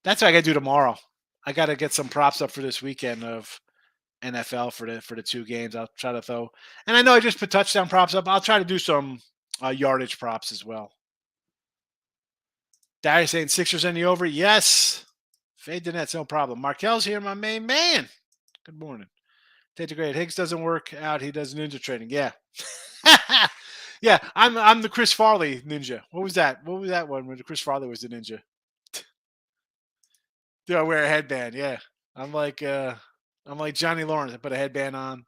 That's what I got to do tomorrow. I got to get some props up for this weekend of NFL for the 2 games. I'll try to throw, and I know I just put touchdown props up. I'll try to do some yardage props as well. Darius saying Sixers in the over. Yes. Fade the Nets, no problem. Markel's here, my main man. Good morning. Take the grade. Higgs doesn't work out. He does ninja training. Yeah. Yeah, I'm the Chris Farley ninja. What was that? What was that one when Chris Farley was the ninja? Do I wear a headband? Yeah. I'm like Johnny Lawrence. I put a headband on.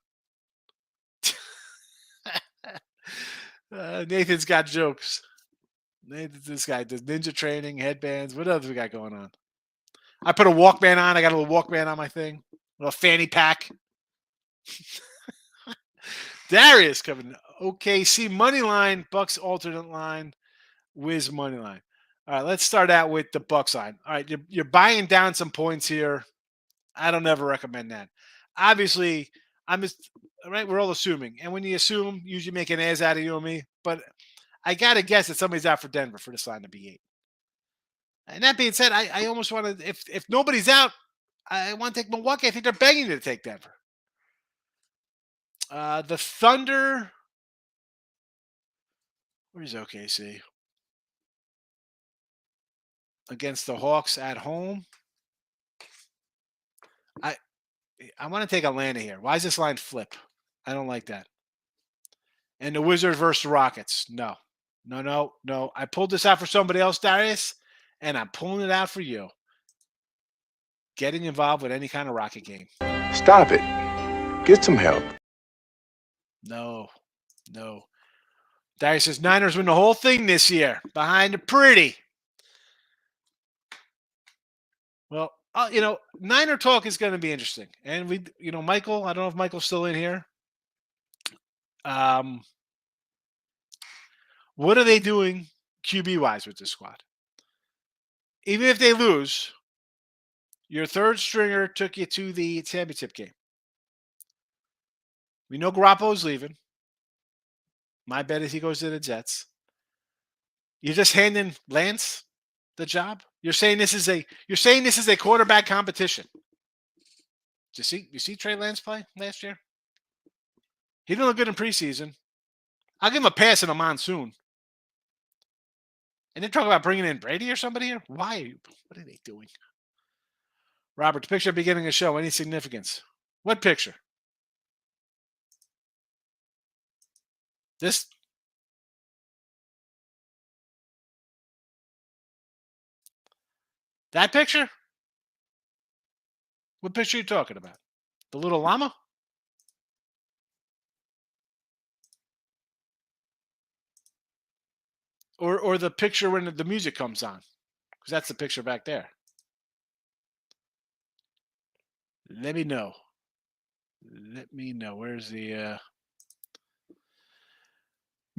Nathan's got jokes. This guy does ninja training, headbands. What else we got going on? I put a Walkman on. I got a little Walkman on my thing. A little fanny pack. Darius coming. OKC money line, Bucks alternate line, Wiz money line. All right, let's start out with the Bucks line. All right, you're buying down some points here. I don't ever recommend that. Obviously, I'm just right. We're all assuming, and when you assume, usually make an ass out of you and me. But I gotta guess that somebody's out for Denver for this line to be 8. And that being said, I almost want to. If nobody's out, I want to take Milwaukee. I think they're begging you to take Denver. The Thunder. Where's OKC? Against the Hawks at home. I want to take Atlanta here. Why is this line flip? I don't like that. And the Wizards versus the Rockets. No. I pulled this out for somebody else, Darius, and I'm pulling it out for you. Getting involved with any kind of Rocket game. Stop it. Get some help. No. Darius says Niners win the whole thing this year. Behind the pretty. Well, Niner talk is going to be interesting. And Michael, I don't know if Michael's still in here. What are they doing QB-wise with this squad? Even if they lose, your third stringer took you to the championship game. We know Garoppolo's leaving. My bet is he goes to the Jets. You're just handing Lance the job. You're saying this is a quarterback competition. You see Trey Lance play last year? He didn't look good in preseason. I'll give him a pass in a monsoon. And then talk about bringing in Brady or somebody here. Why? What are they doing? Robert, the picture at the beginning of the show. Any significance? What picture? This. That picture? What picture are you talking about? The little llama? Or the picture when the music comes on? Because that's the picture back there. Let me know. Where's the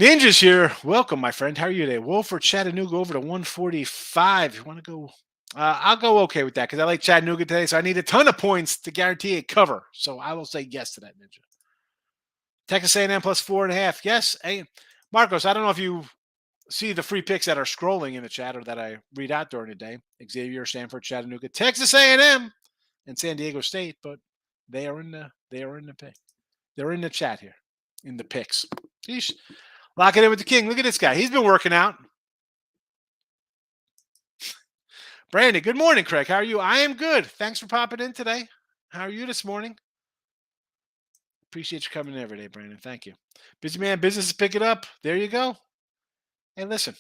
Ninjas here? Welcome, my friend. How are you today? Wolf or Chattanooga over to 145. You want to go? I'll go okay with that because I like Chattanooga today. So I need a ton of points to guarantee a cover. So I will say yes to that, Ninja. Texas A&M plus 4.5. Yes. Hey, Marcos, I don't know if you see the free picks that are scrolling in the chat or that I read out during the day. Xavier, Stanford, Chattanooga, Texas A&M, and San Diego State, but they are in the pick. They're in the chat here, in the picks. Sheesh. Lock it in with the king. Look at this guy. He's been working out. Brandon, good morning, Craig. How are you? I am good. Thanks for popping in today. How are you this morning? Appreciate you coming in every day, Brandon. Thank you. Busy man, business is picking up. There you go. Hey, listen.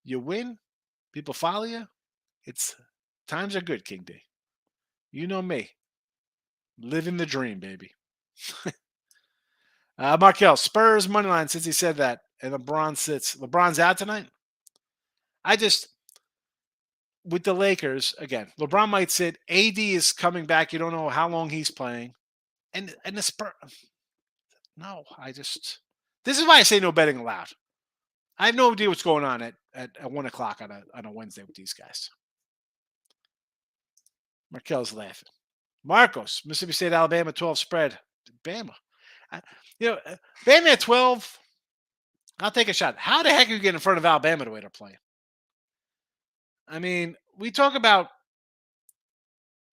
You win. People follow you. Times are good, King D. You know me. Living the dream, baby. Markel, Spurs money line since he said that. And LeBron sits. LeBron's out tonight? With the Lakers, again, LeBron might sit. AD is coming back. You don't know how long he's playing. And the Spurs. No, this is why I say no betting allowed. I have no idea what's going on at 1 o'clock on a Wednesday with these guys. Markel's laughing. Marcos, Mississippi State, Alabama, 12 spread. Bama. Bama at 12. I'll take a shot. How the heck are you getting in front of Alabama the way they're playing? I mean, we talk about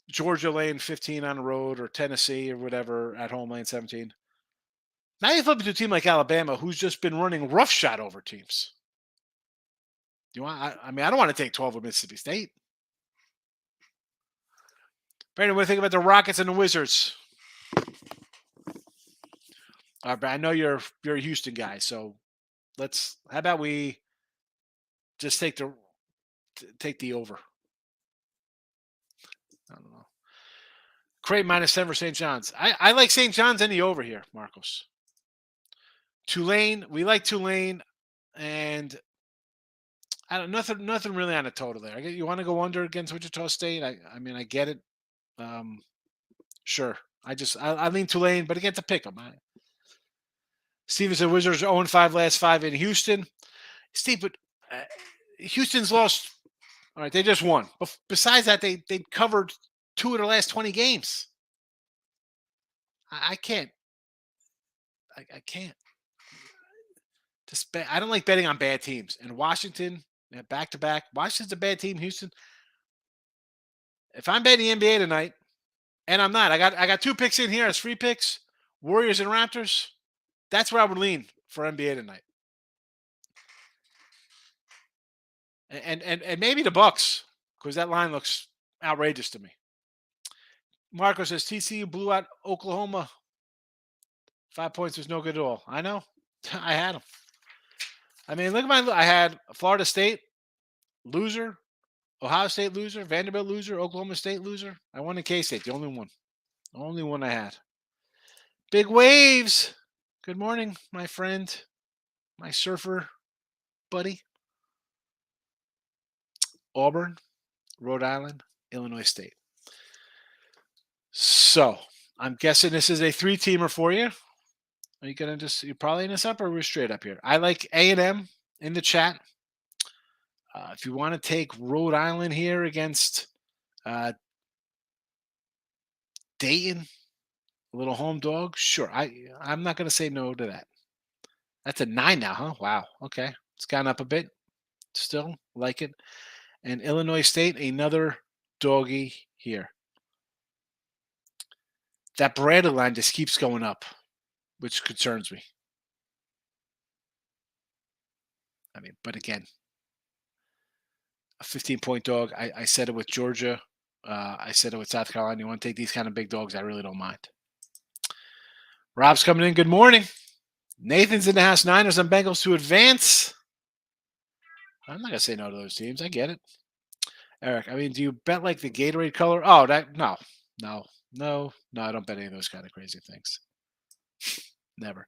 Georgia laying 15 on the road or Tennessee or whatever at home laying 17. Now you flip it to a team like Alabama who's just been running roughshod over teams. Do you want? I mean, I don't want to take 12 with Mississippi State. Brandon, what do you think about the Rockets and the Wizards? All right, but I know you're a Houston guy, so how about we just take the over? I don't know. Creighton -10 for St. John's. I like St. John's and the over here, Marcos. Tulane, we like Tulane, and I don't nothing really on the total there. You want to go under against Wichita State? I mean, I get it. Sure. I lean Tulane, but again, to pick them. Stevenson Wizards 0-5 last 5 in Houston. Steve, but Houston's lost. All right, they just won. But besides that, they covered 2 of their last 20 games. I can't. I can't. I don't like betting on bad teams. And Washington, back-to-back. Washington's a bad team. Houston. If I'm betting the NBA tonight, and I'm not, I got 2 picks in here as free picks. Warriors and Raptors. That's where I would lean for NBA tonight. And maybe the Bucks, because that line looks outrageous to me. Marco says TCU blew out Oklahoma. 5 points was no good at all. I know. I had them. I mean, look at I had Florida State, loser. Ohio State, loser. Vanderbilt, loser. Oklahoma State, loser. I won in K-State, the only one. The only one I had. Big Waves. Good morning, my friend. My surfer buddy. Auburn, Rhode Island, Illinois State. So, I'm guessing this is a 3-teamer for you. Are you going to you're probably in this up or we're straight up here? I like A&M in the chat. If you want to take Rhode Island here against Dayton, a little home dog, sure. I'm not going to say no to that. That's a 9 now, huh? Wow. Okay. It's gone up a bit. Still like it. And Illinois State, another doggy here. That Bradley line just keeps going up, which concerns me. I mean, but again, a 15-point dog. I said it with Georgia. I said it with South Carolina. You want to take these kind of big dogs, I really don't mind. Rob's coming in. Good morning. Nathan's in the house. Niners and Bengals to advance. I'm not going to say no to those teams. I get it. Eric, I mean, do you bet like the Gatorade color? Oh, no, I don't bet any of those kind of crazy things. Never.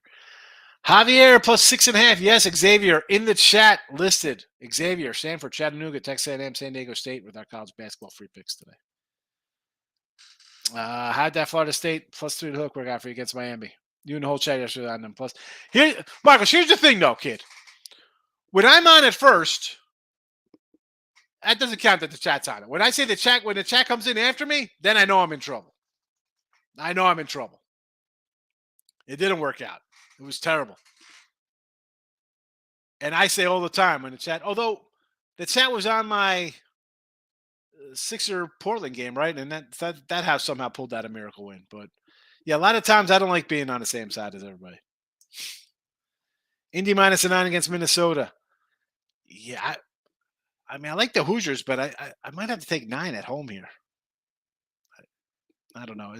Javier plus 6.5. Yes, Xavier in the chat listed. Xavier, Stanford, Chattanooga, Texas A&M, San Diego State with our college basketball free picks today. Had that Florida State plus 3 to hook work out for you against Miami. You and the whole chat yesterday on them plus. Here, Marcus, here's the thing though, kid. When I'm on at first, that doesn't count that the chat's on it. When I say when the chat comes in after me, then I know I'm in trouble. It didn't work out. It was terrible. And I say all the time when the chat, although the chat was on my Sixer Portland game, right? And that house somehow pulled out a miracle win. But yeah, a lot of times I don't like being on the same side as everybody. Indy minus a 9 against Minnesota. Yeah, I mean, I like the Hoosiers, but I might have to take 9 at home here. I don't know.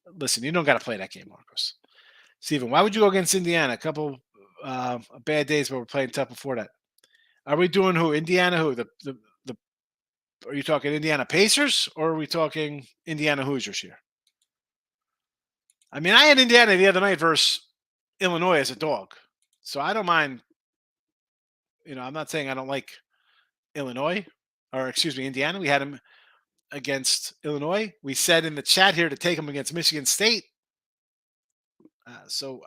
Listen, you don't got to play that game, Marcos. Steven, why would you go against Indiana? A couple bad days, but we're playing tough before that. Are we doing who? Indiana who? Are you talking Indiana Pacers or are we talking Indiana Hoosiers here? I mean, I had Indiana the other night versus Illinois as a dog. So I don't mind. I'm not saying I don't like Indiana. We had them against Illinois. We said in the chat here to take them against Michigan State. So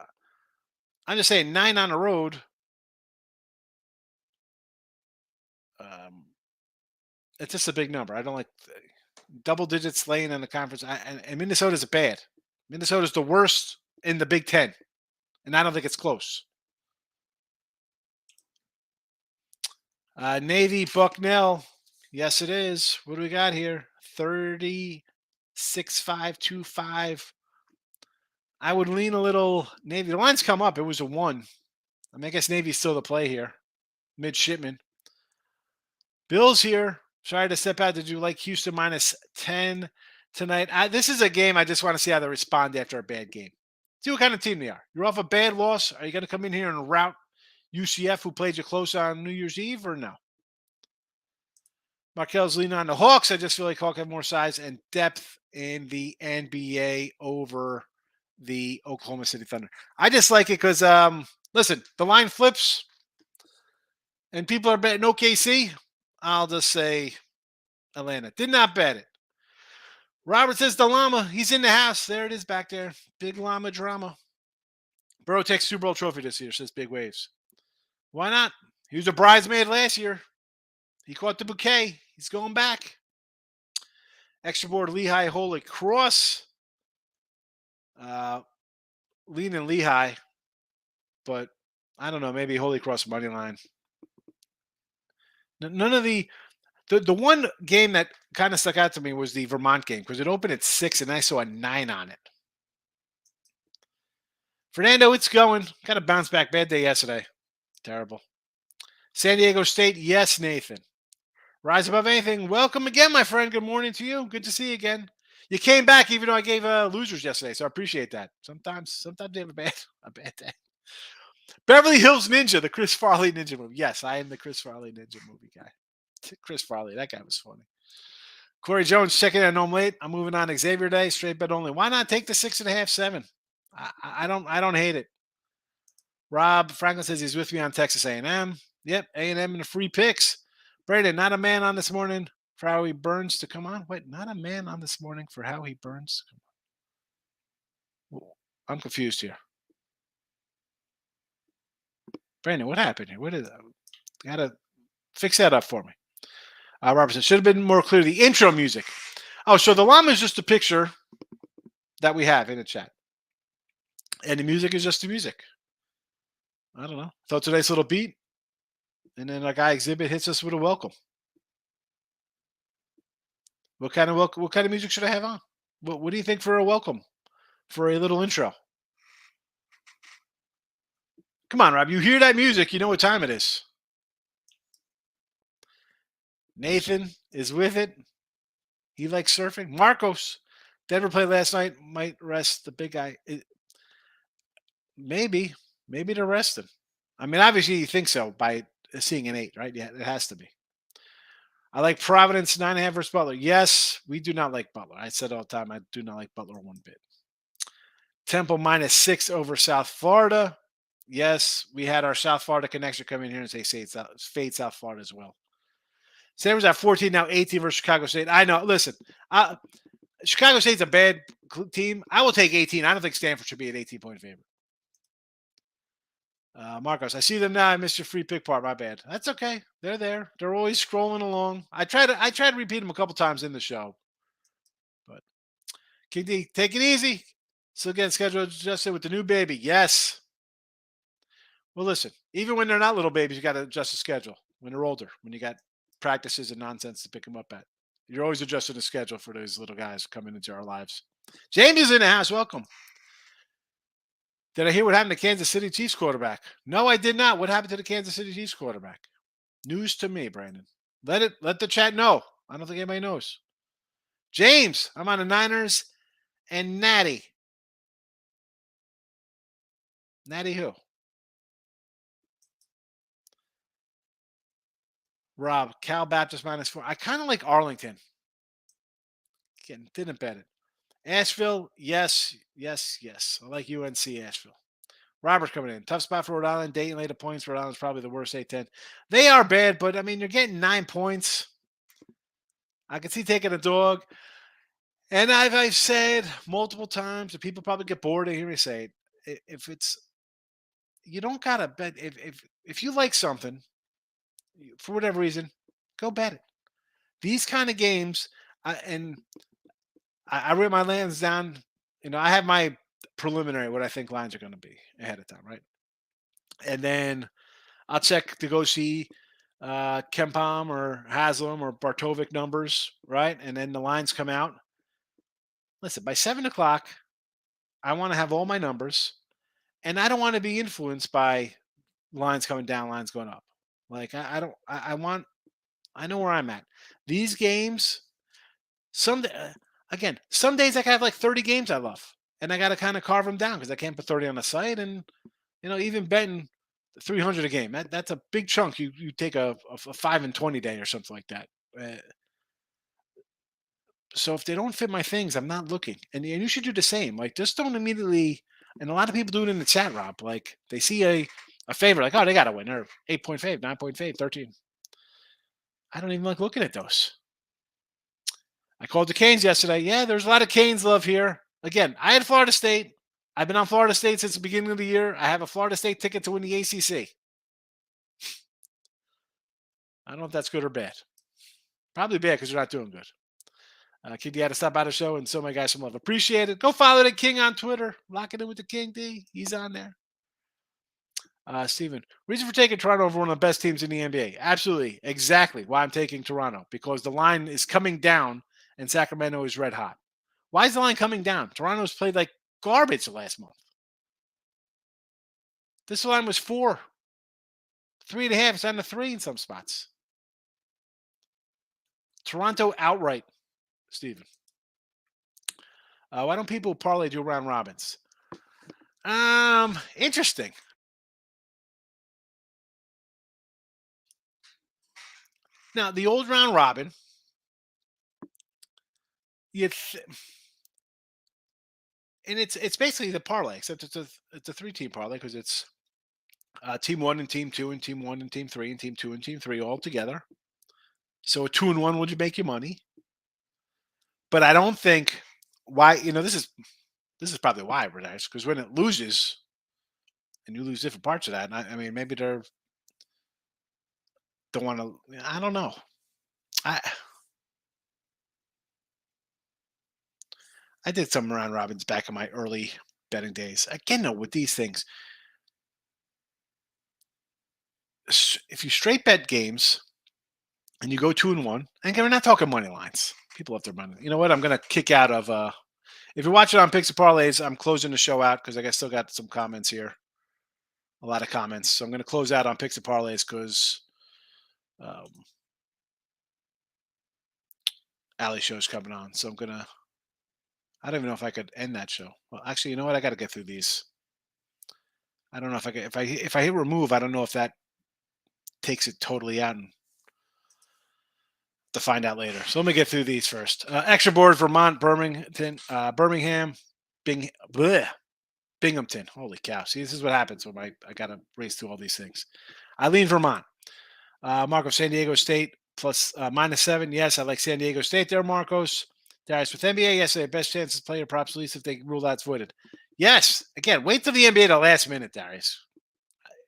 I'm just saying 9 on the road. It's just a big number. I don't like double digits laying in the conference. And Minnesota's bad. Minnesota's the worst in the Big Ten. And I don't think it's close. Navy Bucknell. Yes, it is. What do we got here? 36-5-2-5. I would lean a little Navy. The line's come up. It was a 1. I mean, I guess Navy's still the play here. Midshipman. Bills here. Sorry to step out. Did you like Houston minus 10 tonight? This is a game I just want to see how they respond after a bad game. See what kind of team they are. You're off a bad loss. Are you going to come in here and rout UCF, who played you close on New Year's Eve, or no? Markel's leaning on the Hawks. I just feel like Hawks have more size and depth in the NBA over the Oklahoma City Thunder. I just like it because, listen, the line flips and people are betting OKC. I'll just say Atlanta. Did not bet it. Robert says the llama. He's in the house. There it is back there. Big llama drama. Burrow takes Super Bowl trophy this year, says Big Waves. Why not? He was a bridesmaid last year. He caught the bouquet. He's going back. Extra board Lehigh Holy Cross. Leaning Lehigh, but I don't know. Maybe Holy Cross money line. None of the one game that kind of stuck out to me was the Vermont game because it opened at 6 and I saw a 9 on it. Fernando, it's going. Got a bounce back. Bad day yesterday. Terrible. San Diego State, yes, Nathan. Rise above anything. Welcome again, my friend. Good morning to you. Good to see you again. You came back even though I gave losers yesterday, so I appreciate that. Sometimes they have a bad day. Beverly Hills Ninja, the Chris Farley Ninja movie. Yes, I am the Chris Farley Ninja movie guy. Chris Farley, that guy was funny. Corey Jones checking in. I know I'm late. I'm moving on Xavier Day, straight bet only. Why not take the 6.5, 7? I don't hate it. Rob Franklin says he's with me on Texas A&M. Yep, A&M and the free picks. Brandon, not a man on this morning for Howie Burns to come on. Wait, not a man on this morning for Howie Burns to come on. I'm confused here. Brandon, what happened here? What is that? You gotta fix that up for me. Robertson, should have been more clear. The intro music. Oh, so the llama is just a picture that we have in the chat. And the music is just the music. I don't know. Thought it's a nice little beat. And then our guy Exhibit hits us with a welcome. What kind of music should I have on? What do you think for a welcome? For a little intro? Come on, Rob. You hear that music, you know what time it is. Nathan is with it. He likes surfing. Marcos, Denver played last night. Might rest the big guy. Maybe to rest him. I mean, obviously you think so by seeing an 8, right? Yeah, it has to be. I like Providence 9.5 versus Butler. Yes, we do not like Butler. I said all the time I do not like Butler one bit. Temple minus 6 over South Florida. Yes, we had our South Florida connection come in here and say fade South Florida as well. Stanford's at 14 now, 18 versus Chicago State. I know. Listen, Chicago State's a bad team. I will take 18. I don't think Stanford should be an 18-point favorite. Marcos, I see them now. I missed your free pick part. My bad. That's okay. They're there. They're always scrolling along. I try to repeat them a couple times in the show. But King D, take it easy. Still getting schedule adjusted with the new baby. Yes. Well, listen, even when they're not little babies, you got to adjust the schedule. When they're older, when you got practices and nonsense to pick them up at. You're always adjusting the schedule for those little guys coming into our lives. James is in the house. Welcome. Did I hear what happened to Kansas City Chiefs quarterback? No, I did not. What happened to the Kansas City Chiefs quarterback? News to me, Brandon. Let the chat know. I don't think anybody knows. James, I'm on the Niners and Natty. Natty who? Rob, Cal Baptist minus 4. I kind of like Arlington. Again, didn't bet it. Asheville, yes. I like UNC Asheville. Robert coming in. Tough spot for Rhode Island. Dayton later points. Rhode Island's probably the worst A-10. They are bad, but I mean, you're getting 9 points. I can see taking a dog. And I've said multiple times, and people probably get bored of hearing me say it. If it's, you don't gotta bet. If you like something, for whatever reason, go bet it. These kind of games, I write my lands down. You know, I have my preliminary what I think lines are going to be ahead of time, right? And then I'll check to go see Kempom or Haslam or Bartovic numbers, right? And then the lines come out. Listen, by 7 o'clock, I want to have all my numbers, and I don't want to be influenced by lines coming down, lines going up. Like I want I know where I'm at. These games, some again, some days I can have like 30 games I love, and I got to kind of carve them down because I can't put 30 on the site, and even betting 300 a game, that's a big chunk. You take a 5 and 20 day or something like that. Uh, so if they don't fit my things, I'm not looking, and you should do the same. Like just don't immediately. And a lot of people do it in the chat, Rob. Like they see a favor, like, oh, they got to win, or 8-point fave, 9-point fave, 13. I don't even like looking at those. I called the Canes yesterday. Yeah, there's a lot of Canes love here. Again, I had Florida State. I've been on Florida State since the beginning of the year. I have a Florida State ticket to win the ACC. I don't know if that's good or bad. Probably bad because you're not doing good. Kid, you had to stop by the show and show my guys some love. Appreciate it. Go follow the King on Twitter. Lock it in with the King D. He's on there. Steven, reason for taking Toronto over one of the best teams in the NBA. Absolutely. Exactly why I'm taking Toronto. Because the line is coming down and Sacramento is red hot. Why is the line coming down? Toronto's played like garbage the last month. This line was 4. 3.5. It's down to 3 in some spots. Toronto outright, Steven. Why don't people parlay do round robins? Interesting. Now, the old round robin, and it's basically the parlay, except it's a 3-team parlay because it's team 1 and team 2 and team 1 and team 3 and team 2 and team 3 all together. So a 2-and-1 would you make your money? But I don't think why this is probably why, Redax, because when it loses and you lose different parts of that, I mean maybe they're don't want to. I don't know. I did some round robins back in my early betting days. Again, though, with these things, if you straight bet games and you go 2-1, and again, we're not talking money lines. People have their money. You know what? I'm going to kick out of. If you're watching on Picks and Parlays, I'm closing the show out because I still got some comments here. A lot of comments. So I'm going to close out on Picks and Parlays because Alley show's coming on. So I'm going to. I don't even know if I could end that show. Well, actually, you know what? I got to get through these. I don't know if I can. If I hit remove, I don't know if that takes it totally out. And to find out later. So let me get through these first. Extra board, Vermont, Birmingham, Binghamton. Holy cow. See, this is what happens when I got to race through all these things. Eileen, Vermont. Marco, San Diego State plus -7. Yes, I like San Diego State there, Marcos. Darius, with NBA yesterday, best chances player props, at least if they rule that's voided. Yes. Again, wait till the NBA the last minute, Darius.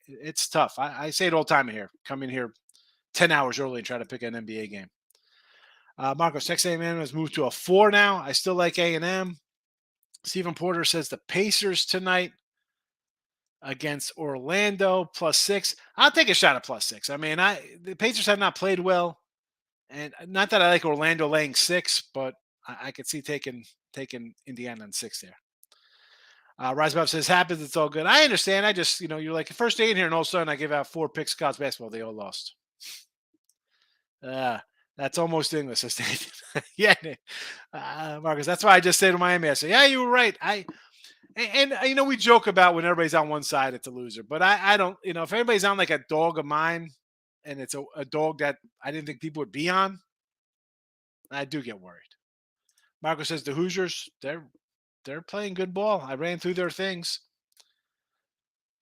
It's tough. I say it all the time here. Come in here 10 hours early and try to pick an NBA game. Marcos, Texas A&M has moved to a 4 now. I still like A&M. Stephen Porter says the Pacers tonight against Orlando +6. I'll take a shot at +6. I mean, the Pacers have not played well, and not that I like Orlando laying 6, but I could see taking Indiana on 6 there. Risebab says happens. It's all good. I understand. I just you're like the first day in here, and all of a sudden I give out 4 picks college basketball. They all lost. That's almost English. Yeah, Marcus. That's why I just say to Miami, I say, yeah, you were right. And we joke about when everybody's on one side, it's a loser. But I don't, if everybody's on like a dog of mine, and it's a dog that I didn't think people would be on, I do get worried. Marco says the Hoosiers, they're playing good ball. I ran through their things.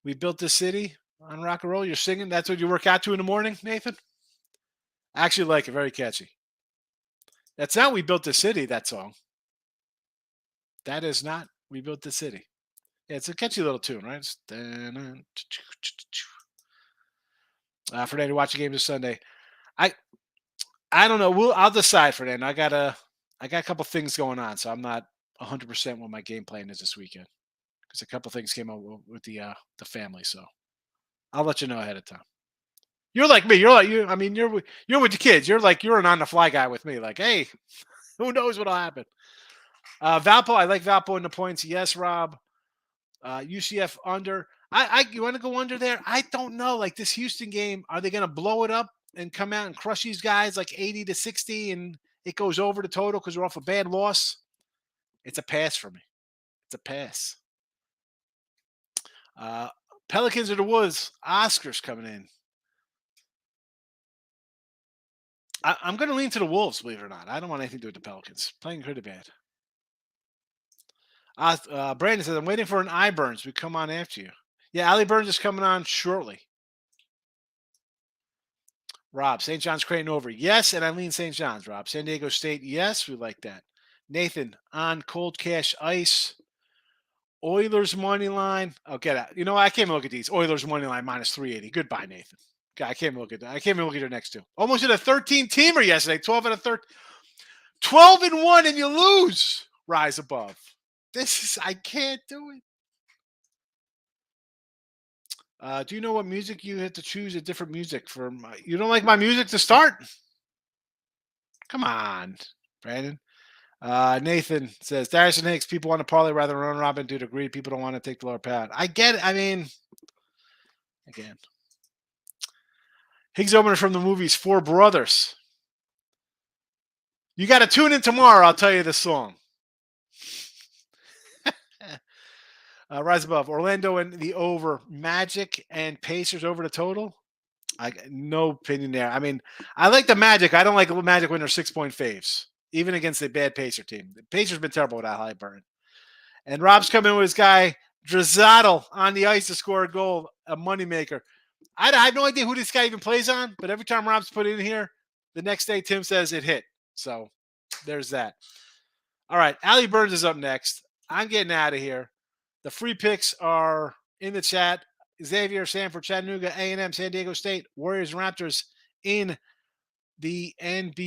We built this city on rock and roll. You're singing. That's what you work out to in the morning, Nathan? I actually like it. Very catchy. That's not We Built the City, that song. That is not We Built the City. Yeah, it's a catchy little tune, right? Fernando, watch the game this Sunday. I don't know. I'll decide, Fernando. I got a couple things going on, so I'm not 100% what my game plan is this weekend because a couple things came up with the family. So I'll let you know ahead of time. You're like me. You're with the kids. You're an on the fly guy with me. Like, hey, who knows what'll happen? Valpo, I like Valpo in the points. Yes, Rob. UCF under. You want to go under there? I don't know. Like this Houston game, are they going to blow it up and come out and crush these guys like 80-60 and it goes over the total because we're off a bad loss, it's a pass for me. It's a pass. Pelicans or the Woods. Oscars coming in. I'm going to lean to the Wolves, believe it or not. I don't want anything to do with the Pelicans. Playing pretty bad. Brandon says, I'm waiting for an eye burns. We come on after you. Yeah, Ali Burns is coming on shortly. Rob, St. John's Creighton over. Yes, and I lean St. John's, Rob. San Diego State, yes, we like that. Nathan, on Cold Cash Ice. Oilers money line. Oh, get out. You know, I can't even look at these. Oilers money line minus 380. Goodbye, Nathan. I can't even look at that. I can't even look at your next two. Almost hit a 13-teamer yesterday. 12 out of 13. 12-1 and you lose. Rise above. I can't do it. Do you know what music you had to choose a different music for? You don't like my music to start? Come on, Brandon. Nathan says, Darius and Hicks, people want to parlay rather than run robin due to greed. People don't want to take the lower pad. I get it. I mean, again. Higgs opener from the movies Four Brothers. You got to tune in tomorrow. I'll tell you the song. Rise above. Orlando and the over. Magic and Pacers over the total. No opinion there. I mean, I like the Magic. I don't like Magic when they're 6-point faves, even against a bad Pacer team. The Pacers been terrible with that high burn. And Rob's coming with his guy, Drzaddle, on the ice to score a goal, a moneymaker. I have no idea who this guy even plays on, but every time Rob's put it in here, the next day Tim says it hit. So there's that. All right, Ali Burns is up next. I'm getting out of here. The free picks are in the chat. Xavier, Sanford, Chattanooga, A&M, San Diego State, Warriors, Raptors in the NBA.